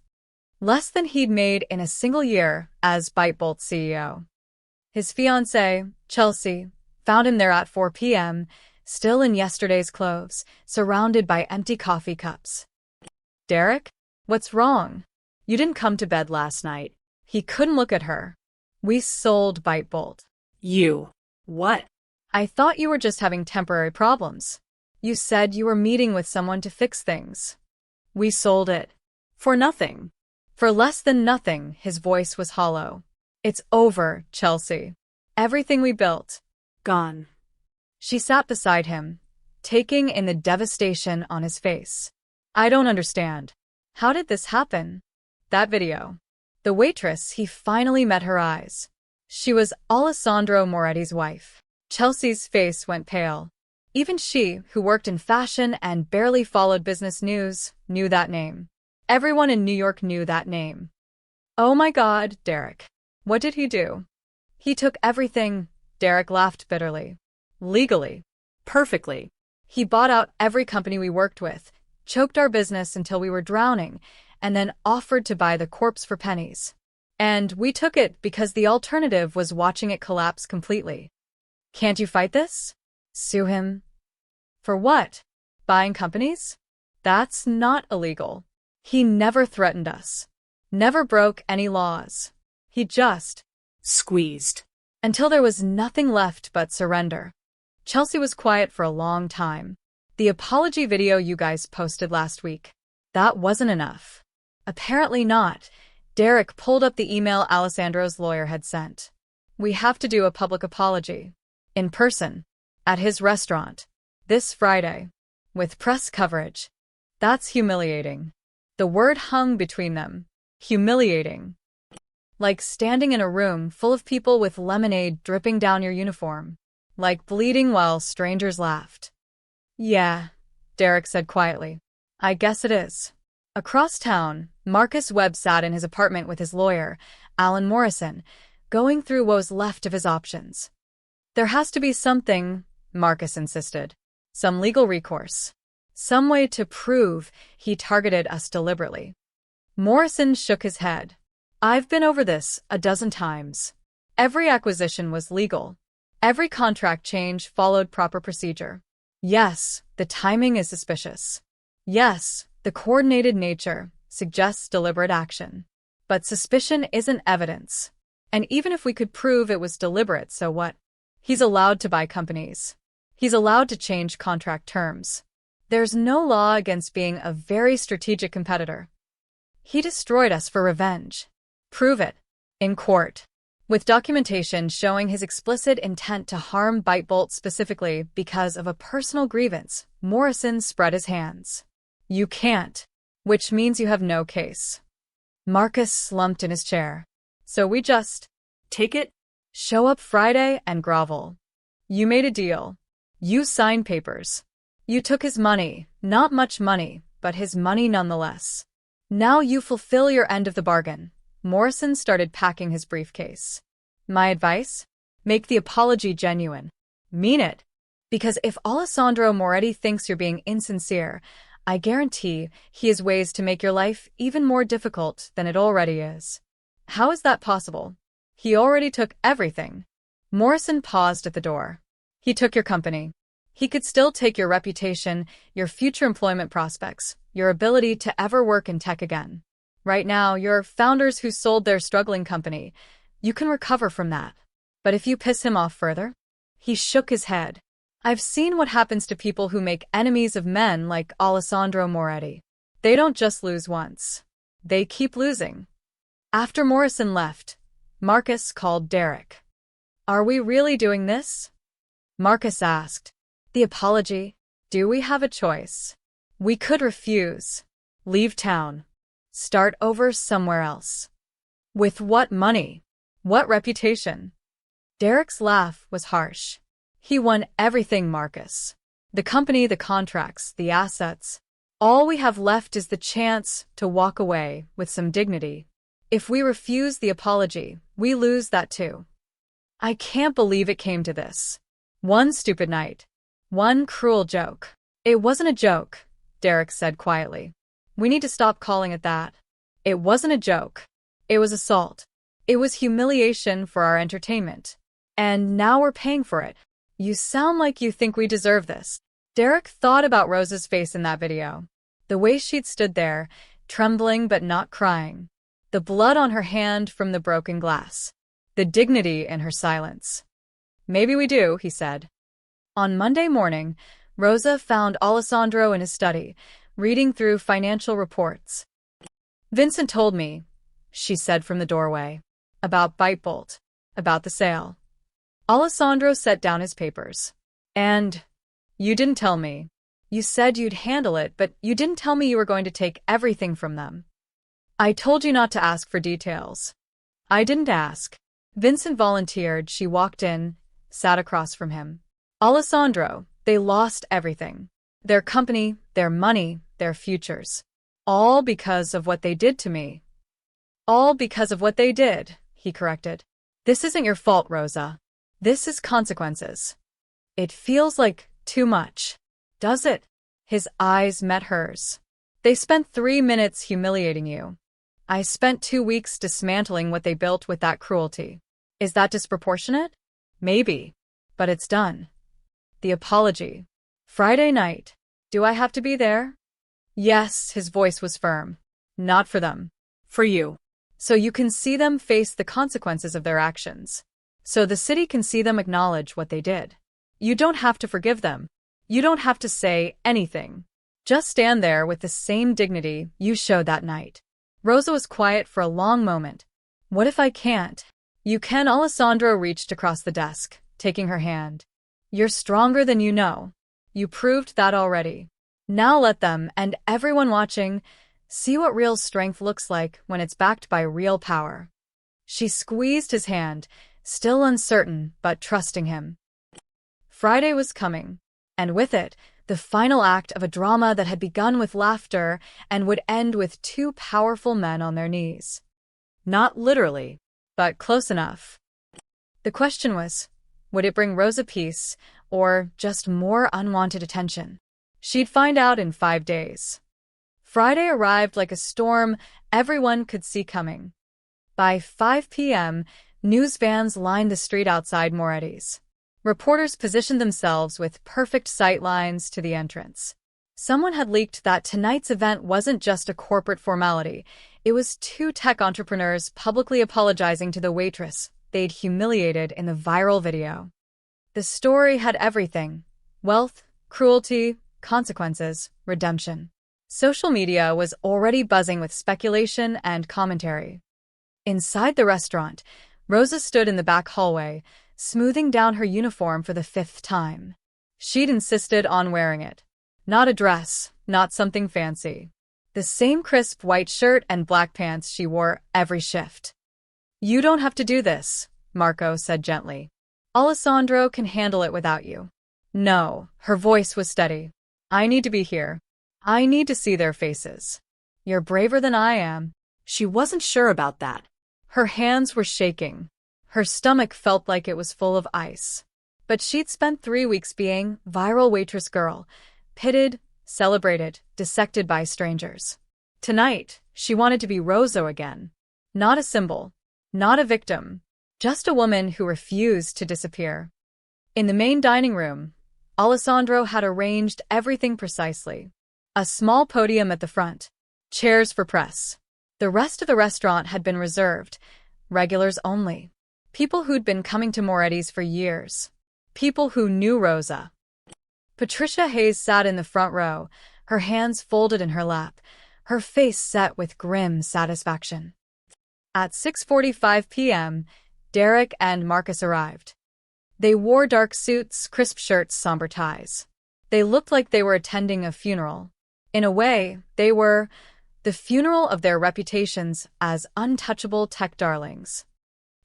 Less than he'd made in a single year as ByteBolt CEO. His fiancée, Chelsea, found him there at 4 p.m., still in yesterday's clothes, surrounded by empty coffee cups. Derek? What's wrong? You didn't come to bed last night. He couldn't look at her. We sold ByteBolt. You. What? I thought you were just having temporary problems. You said you were meeting with someone to fix things. We sold it. For nothing. For less than nothing, his voice was hollow. It's over, Chelsea. Everything we built. Gone. She sat beside him, taking in the devastation on his face. I don't understand. How did this happen? That video. The waitress, he finally met her eyes. She was Alessandro Moretti's wife. Chelsea's face went pale. Even she, who worked in fashion and barely followed business news, knew that name. Everyone in New York knew that name. Oh my God, Derek. What did he do? He took everything. Derek laughed bitterly. Legally. Perfectly. He bought out every company we worked with, choked our business until we were drowning, and then offered to buy the corpse for pennies. And we took it because the alternative was watching it collapse completely. Can't you fight this? Sue him? For what? Buying companies? That's not illegal. He never threatened us. Never broke any laws. He just squeezed. Until there was nothing left but surrender. Chelsea was quiet for a long time. The apology video you guys posted last week. That wasn't enough. Apparently not. Derek pulled up the email Alessandro's lawyer had sent. We have to do a public apology. In person. At his restaurant. This Friday. With press coverage. That's humiliating. The word hung between them. Humiliating. Like standing in a room full of people with lemonade dripping down your uniform. Like bleeding while strangers laughed. Yeah, Derek said quietly. I guess it is. Across town, Marcus Webb sat in his apartment with his lawyer, Alan Morrison, going through what was left of his options. There has to be something, Marcus insisted. Some legal recourse. Some way to prove he targeted us deliberately. Morrison shook his head. I've been over this a dozen times. Every acquisition was legal. Every contract change followed proper procedure. Yes, the timing is suspicious. Yes, the coordinated nature suggests deliberate action. But suspicion isn't evidence. And even if we could prove it was deliberate, so what? He's allowed to buy companies. He's allowed to change contract terms. There's no law against being a very strategic competitor. He destroyed us for revenge. Prove it. In court. With documentation showing his explicit intent to harm Bitebolt specifically because of a personal grievance, Morrison spread his hands. You can't. Which means you have no case. Marcus slumped in his chair. So we just take it? Show up Friday and grovel. You made a deal. You signed papers. You took his money, not much money, but his money nonetheless. Now you fulfill your end of the bargain. Morrison started packing his briefcase. My advice? Make the apology genuine. Mean it. Because if Alessandro Moretti thinks you're being insincere, I guarantee he has ways to make your life even more difficult than it already is. How is that possible? He already took everything. Morrison paused at the door. He took your company. He could still take your reputation, your future employment prospects, your ability to ever work in tech again. Right now, you're founders who sold their struggling company. You can recover from that. But if you piss him off further? He shook his head. I've seen what happens to people who make enemies of men like Alessandro Moretti. They don't just lose once. They keep losing. After Morrison left, Marcus called Derek. Are we really doing this? Marcus asked. The apology? Do we have a choice? We could refuse. Leave town. Start over somewhere else. With what money? What reputation? Derek's laugh was harsh. He won everything, Marcus. The company, the contracts, the assets. All we have left is the chance to walk away with some dignity. If we refuse the apology, we lose that too. I can't believe it came to this. One stupid night. One cruel joke. It wasn't a joke, Derek said quietly. We need to stop calling it that. It wasn't a joke. It was assault. It was humiliation for our entertainment. And now we're paying for it. You sound like you think we deserve this. Derek thought about Rose's face in that video. The way she'd stood there, trembling but not crying. The blood on her hand from the broken glass. The dignity in her silence. Maybe we do, he said. On Monday morning, Rosa found Alessandro in his study, reading through financial reports. "Vincent told me," she said from the doorway, "about Bytebolt, about the sale." Alessandro set down his papers. "And you didn't tell me. You said you'd handle it, but you didn't tell me you were going to take everything from them." "I told you not to ask for details." "I didn't ask." Vincent volunteered. She walked in, sat across from him. "Alessandro, they lost everything. Their company, their money, their futures. All because of what they did to me." "All because of what they did," he corrected. "This isn't your fault, Rosa. This is consequences." "It feels like too much." "Does it?" His eyes met hers. "They spent 3 minutes humiliating you. I spent 2 weeks dismantling what they built with that cruelty. Is that disproportionate? Maybe. But it's done." The apology. "Friday night. Do I have to be there?" "Yes," his voice was firm. "Not for them. For you. So you can see them face the consequences of their actions. So the city can see them acknowledge what they did. You don't have to forgive them. You don't have to say anything. Just stand there with the same dignity you showed that night." Rosa was quiet for a long moment. "What if I can't?" "You can." Alessandro reached across the desk, taking her hand. "You're stronger than you know. You proved that already. Now let them, and everyone watching, see what real strength looks like when it's backed by real power." She squeezed his hand, still uncertain but trusting him. Friday was coming, and with it, the final act of a drama that had begun with laughter and would end with 2 powerful men on their knees. Not literally, but close enough. The question was, would it bring Rosa peace, or just more unwanted attention? She'd find out in 5 days. Friday arrived like a storm everyone could see coming. By 5 p.m., news vans lined the street outside Moretti's. Reporters positioned themselves with perfect sight lines to the entrance. Someone had leaked that tonight's event wasn't just a corporate formality. It was 2 tech entrepreneurs publicly apologizing to the waitress they'd humiliated in the viral video. The story had everything: wealth, cruelty, consequences, redemption. Social media was already buzzing with speculation and commentary. Inside the restaurant, Rosa stood in the back hallway, smoothing down her uniform for the 5th time. She'd insisted on wearing it. Not a dress, not something fancy. The same crisp white shirt and black pants she wore every shift. "You don't have to do this," Marco said gently. "Alessandro can handle it without you." "No," her voice was steady. "I need to be here. I need to see their faces. You're braver than I am." She wasn't sure about that. Her hands were shaking. Her stomach felt like it was full of ice. But she'd spent 3 weeks being viral waitress girl, pitted, celebrated, dissected by strangers. Tonight, she wanted to be Rosa again. Not a symbol, not a victim, just a woman who refused to disappear. In the main dining room, Alessandro had arranged everything precisely. A small podium at the front, chairs for press. The rest of the restaurant had been reserved, regulars only. People who'd been coming to Moretti's for years. People who knew Rosa. Patricia Hayes sat in the front row, her hands folded in her lap, her face set with grim satisfaction. At 6:45 p.m., Derek and Marcus arrived. They wore dark suits, crisp shirts, somber ties. They looked like they were attending a funeral. In a way, they were the funeral of their reputations as untouchable tech darlings.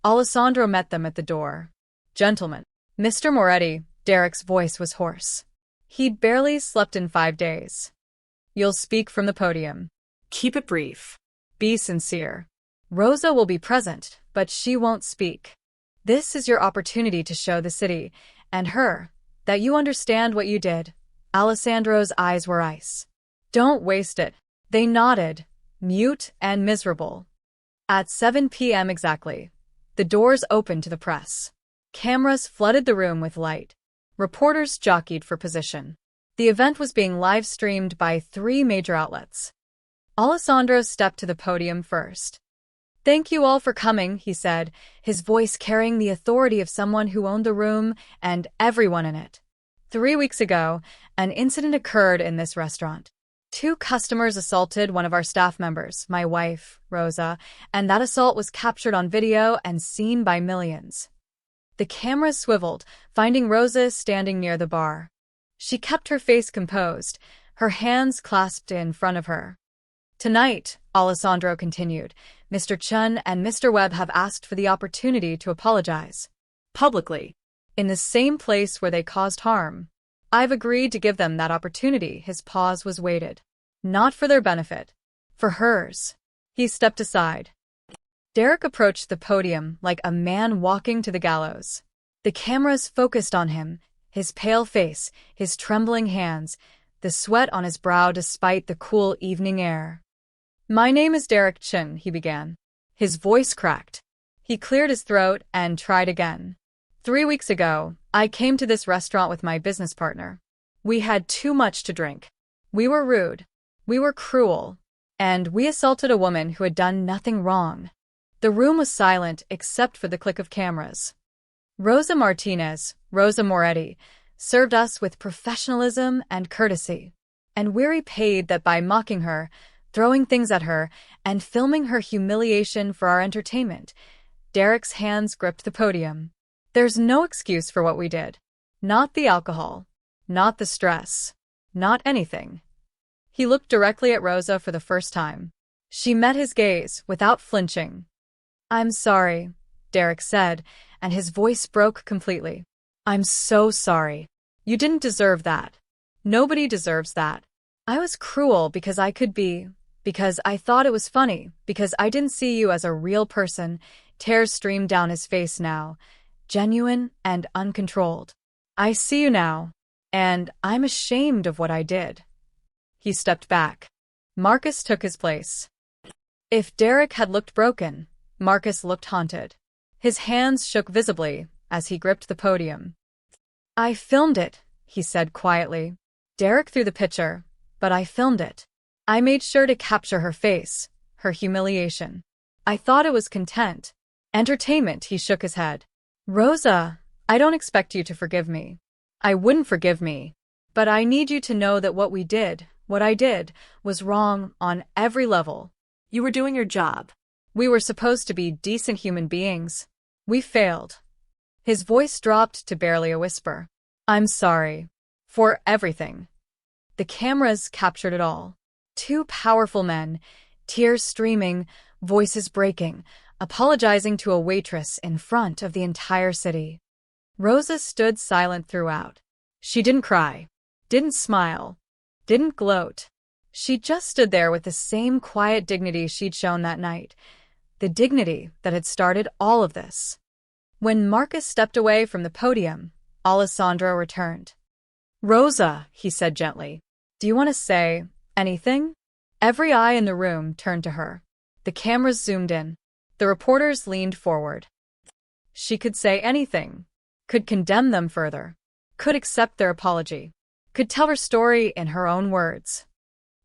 Alessandro met them at the door. "Gentlemen." "Mr. Moretti," Derek's voice was hoarse. He'd barely slept in 5 days. "You'll speak from the podium. Keep it brief. Be sincere. Rosa will be present, but she won't speak. This is your opportunity to show the city, and her, that you understand what you did." Alessandro's eyes were ice. "Don't waste it." They nodded, mute and miserable. At 7 p.m. exactly, the doors opened to the press. Cameras flooded the room with light. Reporters jockeyed for position. The event was being live-streamed by 3 major outlets. Alessandro stepped to the podium first. "Thank you all for coming," he said, his voice carrying the authority of someone who owned the room and everyone in it. 3 weeks ago, an incident occurred in this restaurant. Two customers assaulted one of our staff members, my wife, Rosa, and that assault was captured on video and seen by millions. The camera swiveled, finding Rosa standing near the bar. She kept her face composed, her hands clasped in front of her. Tonight, Alessandro continued, Mr. Chun and Mr. Webb have asked for the opportunity to apologize. Publicly. In the same place where they caused harm. I've agreed to give them that opportunity. His pause was weighted. Not for their benefit. For hers. He stepped aside. Derek approached the podium like a man walking to the gallows. The cameras focused on him, his pale face, his trembling hands, the sweat on his brow despite the cool evening air. My name is Derek Chun, he began. His voice cracked. He cleared his throat and tried again. 3 weeks ago, I came to this restaurant with my business partner. We had too much to drink. We were rude. We were cruel. And we assaulted a woman who had done nothing wrong. The room was silent except for the click of cameras. Rosa Martinez, Rosa Moretti, served us with professionalism and courtesy. And we repaid that by mocking her, throwing things at her, and filming her humiliation for our entertainment. Derek's hands gripped the podium. There's no excuse for what we did. Not the alcohol. Not the stress. Not anything. He looked directly at Rosa for the first time. She met his gaze without flinching. I'm sorry, Derek said, and his voice broke completely. I'm so sorry. You didn't deserve that. Nobody deserves that. I was cruel because I could be, because I thought it was funny, because I didn't see you as a real person. Tears streamed down his face now, genuine and uncontrolled. I see you now, and I'm ashamed of what I did. He stepped back. Marcus took his place. If Derek had looked broken, Marcus looked haunted. His hands shook visibly as he gripped the podium. I filmed it, he said quietly. Derek threw the picture, but I filmed it. I made sure to capture her face, her humiliation. I thought it was content. Entertainment, he shook his head. Rosa, I don't expect you to forgive me. I wouldn't forgive me. But I need you to know that what I did, was wrong on every level. You were doing your job. We were supposed to be decent human beings. We failed. His voice dropped to barely a whisper. I'm sorry. For everything. The cameras captured it all. Two powerful men, tears streaming, voices breaking, apologizing to a waitress in front of the entire city. Rosa stood silent throughout. She didn't cry, didn't smile, didn't gloat. She just stood there with the same quiet dignity she'd shown that night, the dignity that had started all of this. When Marcus stepped away from the podium, Alessandro returned. Rosa, he said gently, do you want to say anything? Every eye in the room turned to her. The cameras zoomed in. The reporters leaned forward. She could say anything, could condemn them further, could accept their apology, could tell her story in her own words.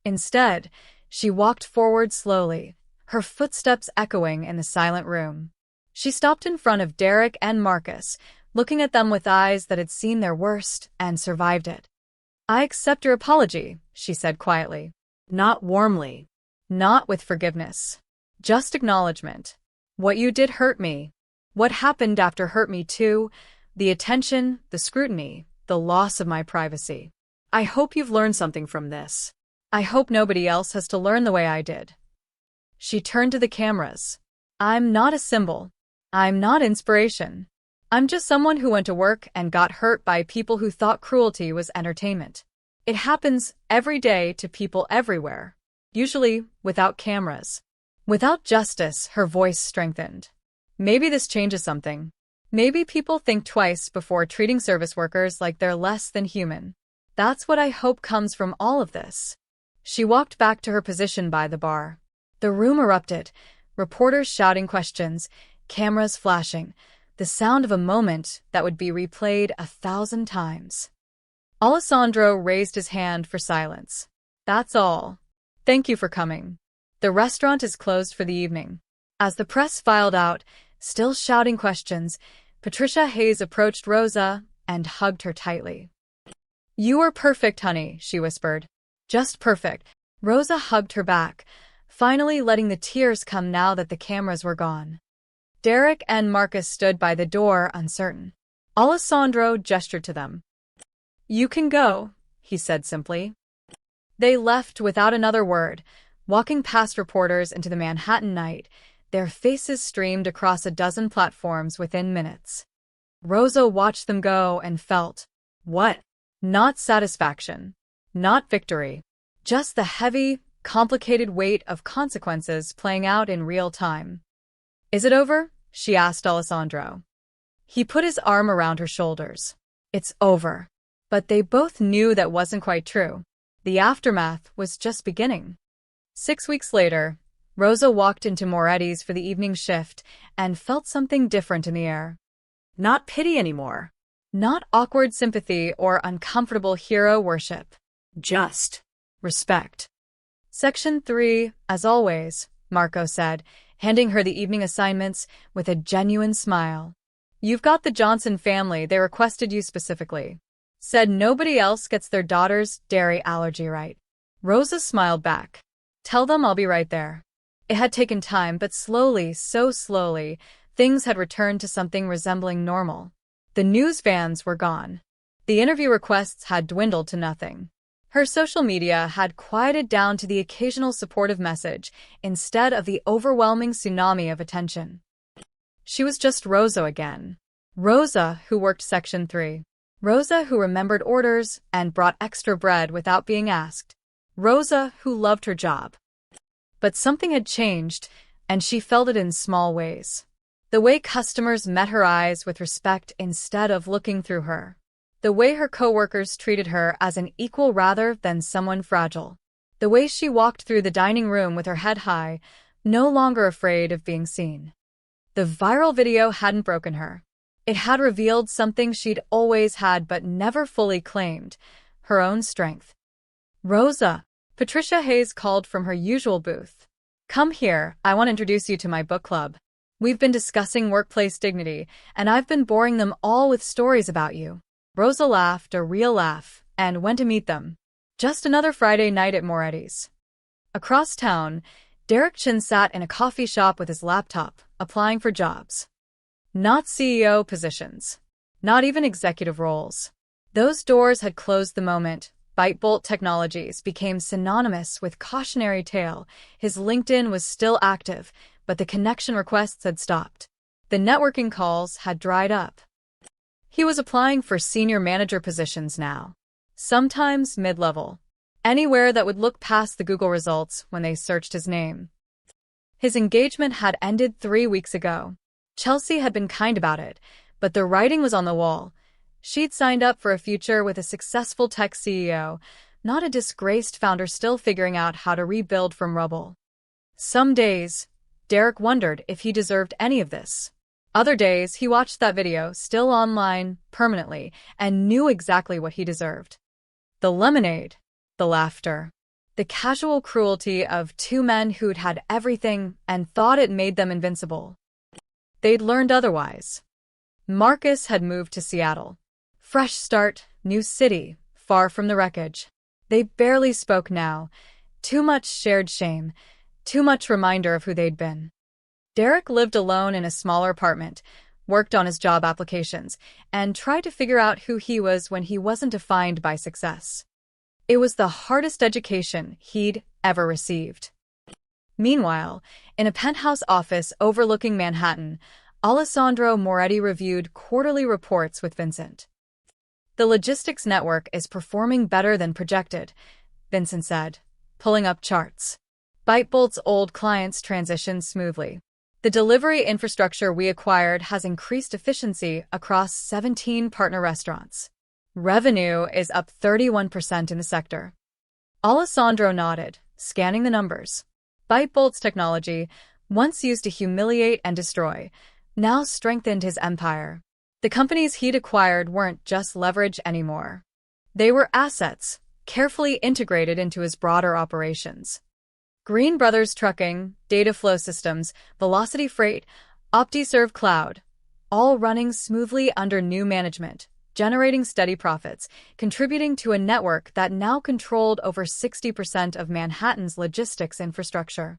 Instead, she walked forward slowly, her footsteps echoing in the silent room. She stopped in front of Derek and Marcus, looking at them with eyes that had seen their worst and survived it. I accept your apology, she said quietly. Not warmly. Not with forgiveness. Just acknowledgement. What you did hurt me. What happened after hurt me too. The attention, the scrutiny, the loss of my privacy. I hope you've learned something from this. I hope nobody else has to learn the way I did. She turned to the cameras. I'm not a symbol. I'm not inspiration. I'm just someone who went to work and got hurt by people who thought cruelty was entertainment. It happens every day to people everywhere. Usually without cameras. Without justice, her voice strengthened. Maybe this changes something. Maybe people think twice before treating service workers like they're less than human. That's what I hope comes from all of this. She walked back to her position by the bar. The room erupted, reporters shouting questions, cameras flashing, the sound of a moment that would be replayed 1,000 times. Alessandro raised his hand for silence. That's all. Thank you for coming. The restaurant is closed for the evening. As the press filed out, still shouting questions, Patricia Hayes approached Rosa and hugged her tightly. You are perfect, honey, she whispered. Just perfect. Rosa hugged her back, finally letting the tears come now that the cameras were gone. Derek and Marcus stood by the door, uncertain. Alessandro gestured to them. You can go, he said simply. They left without another word, walking past reporters into the Manhattan night. Their faces streamed across a dozen platforms within minutes. Rosa watched them go and felt, what? Not satisfaction. Not victory. Just the heavy, complicated weight of consequences playing out in real time. Is it over? She asked Alessandro. He put his arm around her shoulders. It's over. But they both knew that wasn't quite true. The aftermath was just beginning. 6 weeks later, Rosa walked into Moretti's for the evening shift and felt something different in the air. Not pity anymore. Not awkward sympathy or uncomfortable hero worship. Just respect. Section 3, as always, Marco said, handing her the evening assignments with a genuine smile. You've got the Johnson family, they requested you specifically. Said nobody else gets their daughter's dairy allergy right. Rosa smiled back. Tell them I'll be right there. It had taken time, but slowly, so slowly, things had returned to something resembling normal. The news vans were gone. The interview requests had dwindled to nothing. Her social media had quieted down to the occasional supportive message instead of the overwhelming tsunami of attention. She was just Rosa again. Rosa who worked Section 3. Rosa who remembered orders and brought extra bread without being asked. Rosa who loved her job. But something had changed, and she felt it in small ways. The way customers met her eyes with respect instead of looking through her. The way her coworkers treated her as an equal rather than someone fragile. The way she walked through the dining room with her head high, no longer afraid of being seen. The viral video hadn't broken her. It had revealed something she'd always had but never fully claimed, her own strength. Rosa, Patricia Hayes called from her usual booth. Come here, I want to introduce you to my book club. We've been discussing workplace dignity, and I've been boring them all with stories about you. Rosa laughed a real laugh and went to meet them. Just another Friday night at Moretti's. Across town, Derek Chin sat in a coffee shop with his laptop, applying for jobs. Not CEO positions. Not even executive roles. Those doors had closed the moment Bytebolt Technologies became synonymous with cautionary tale. His LinkedIn was still active, but the connection requests had stopped. The networking calls had dried up. He was applying for senior manager positions now. Sometimes mid-level. Anywhere that would look past the Google results when they searched his name. His engagement had ended 3 weeks ago. Chelsea had been kind about it, but the writing was on the wall. She'd signed up for a future with a successful tech CEO, not a disgraced founder still figuring out how to rebuild from rubble. Some days, Derek wondered if he deserved any of this. Other days, he watched that video, still online, permanently, and knew exactly what he deserved. The lemonade, the laughter, the casual cruelty of two men who'd had everything and thought it made them invincible. They'd learned otherwise. Marcus had moved to Seattle. Fresh start, new city, far from the wreckage. They barely spoke now. Too much shared shame, too much reminder of who they'd been. Derek lived alone in a smaller apartment, worked on his job applications, and tried to figure out who he was when he wasn't defined by success. It was the hardest education he'd ever received. Meanwhile, in a penthouse office overlooking Manhattan, Alessandro Moretti reviewed quarterly reports with Vincent. The logistics network is performing better than projected, Vincent said, pulling up charts. Bytebolt's old clients transitioned smoothly. The delivery infrastructure we acquired has increased efficiency across 17 partner restaurants. Revenue is up 31% in the sector. Alessandro nodded, scanning the numbers. Bytebolt's technology, once used to humiliate and destroy, now strengthened his empire. The companies he'd acquired weren't just leverage anymore. They were assets, carefully integrated into his broader operations. Green Brothers Trucking, Data Flow Systems, Velocity Freight, OptiServe Cloud, all running smoothly under new management, generating steady profits, contributing to a network that now controlled over 60% of Manhattan's logistics infrastructure.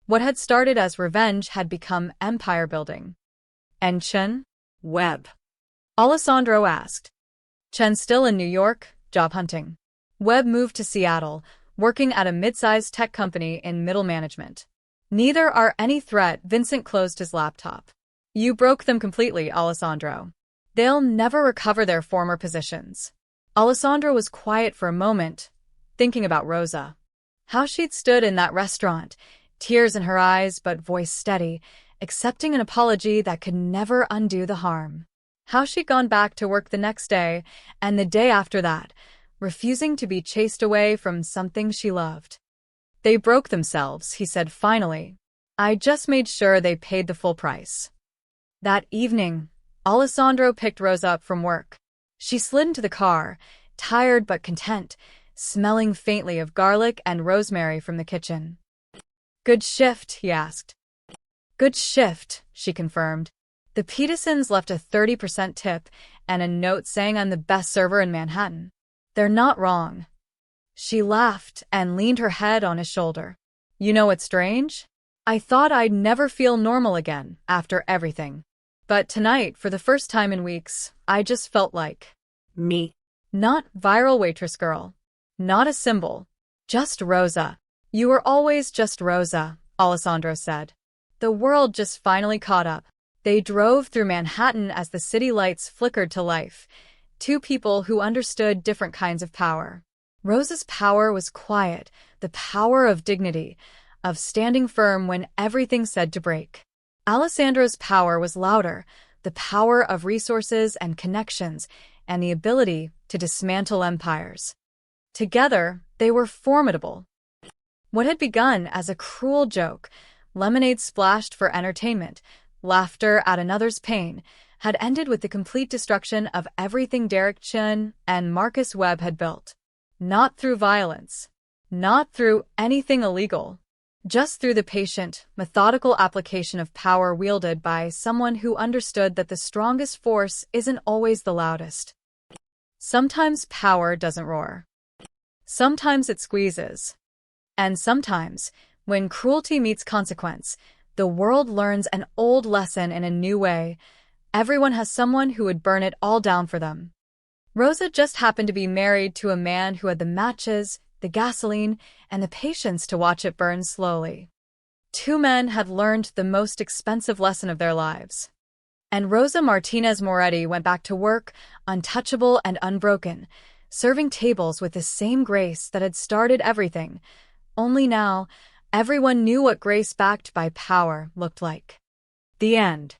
What had started as revenge had become empire building. And Chen? Webb. Alessandro asked. Chen still in New York, job hunting. Webb moved to Seattle, working at a mid-sized tech company in middle management. Neither are any threat. Vincent closed his laptop. You broke them completely, Alessandro. They'll never recover their former positions. Alessandro was quiet for a moment, thinking about Rosa. How she'd stood in that restaurant, tears in her eyes but voice steady, accepting an apology that could never undo the harm. How she'd gone back to work the next day, and the day after that, refusing to be chased away from something she loved. They broke themselves, he said finally. I just made sure they paid the full price. That evening, Alessandro picked Rosa up from work. She slid into the car, tired but content, smelling faintly of garlic and rosemary from the kitchen. Good shift, he asked. Good shift, she confirmed. The Petersons left a 30% tip and a note saying I'm the best server in Manhattan. They're not wrong. She laughed and leaned her head on his shoulder. You know what's strange? I thought I'd never feel normal again after everything. But tonight, for the first time in weeks, I just felt like Me. not viral waitress girl. Not a symbol. Just Rosa. You were always just Rosa, Alessandro said. The world just finally caught up. They drove through Manhattan as the city lights flickered to life. Two people who understood different kinds of power. Rosa's power was quiet, the power of dignity, of standing firm when everything said to break. Alessandro's power was louder, the power of resources and connections, and the ability to dismantle empires. Together, they were formidable. What had begun as a cruel joke, lemonade splashed for entertainment, laughter at another's pain, had ended with the complete destruction of everything Derek Chen and Marcus Webb had built. Not through violence. Not through anything illegal. Just through the patient, methodical application of power wielded by someone who understood that the strongest force isn't always the loudest. Sometimes power doesn't roar. Sometimes it squeezes. And sometimes, when cruelty meets consequence, the world learns an old lesson in a new way. Everyone has someone who would burn it all down for them. Rosa just happened to be married to a man who had the matches, the gasoline, and the patience to watch it burn slowly. Two men had learned the most expensive lesson of their lives. And Rosa Martinez Moretti went back to work, untouchable and unbroken, serving tables with the same grace that had started everything. Only now, everyone knew what grace backed by power looked like. The end.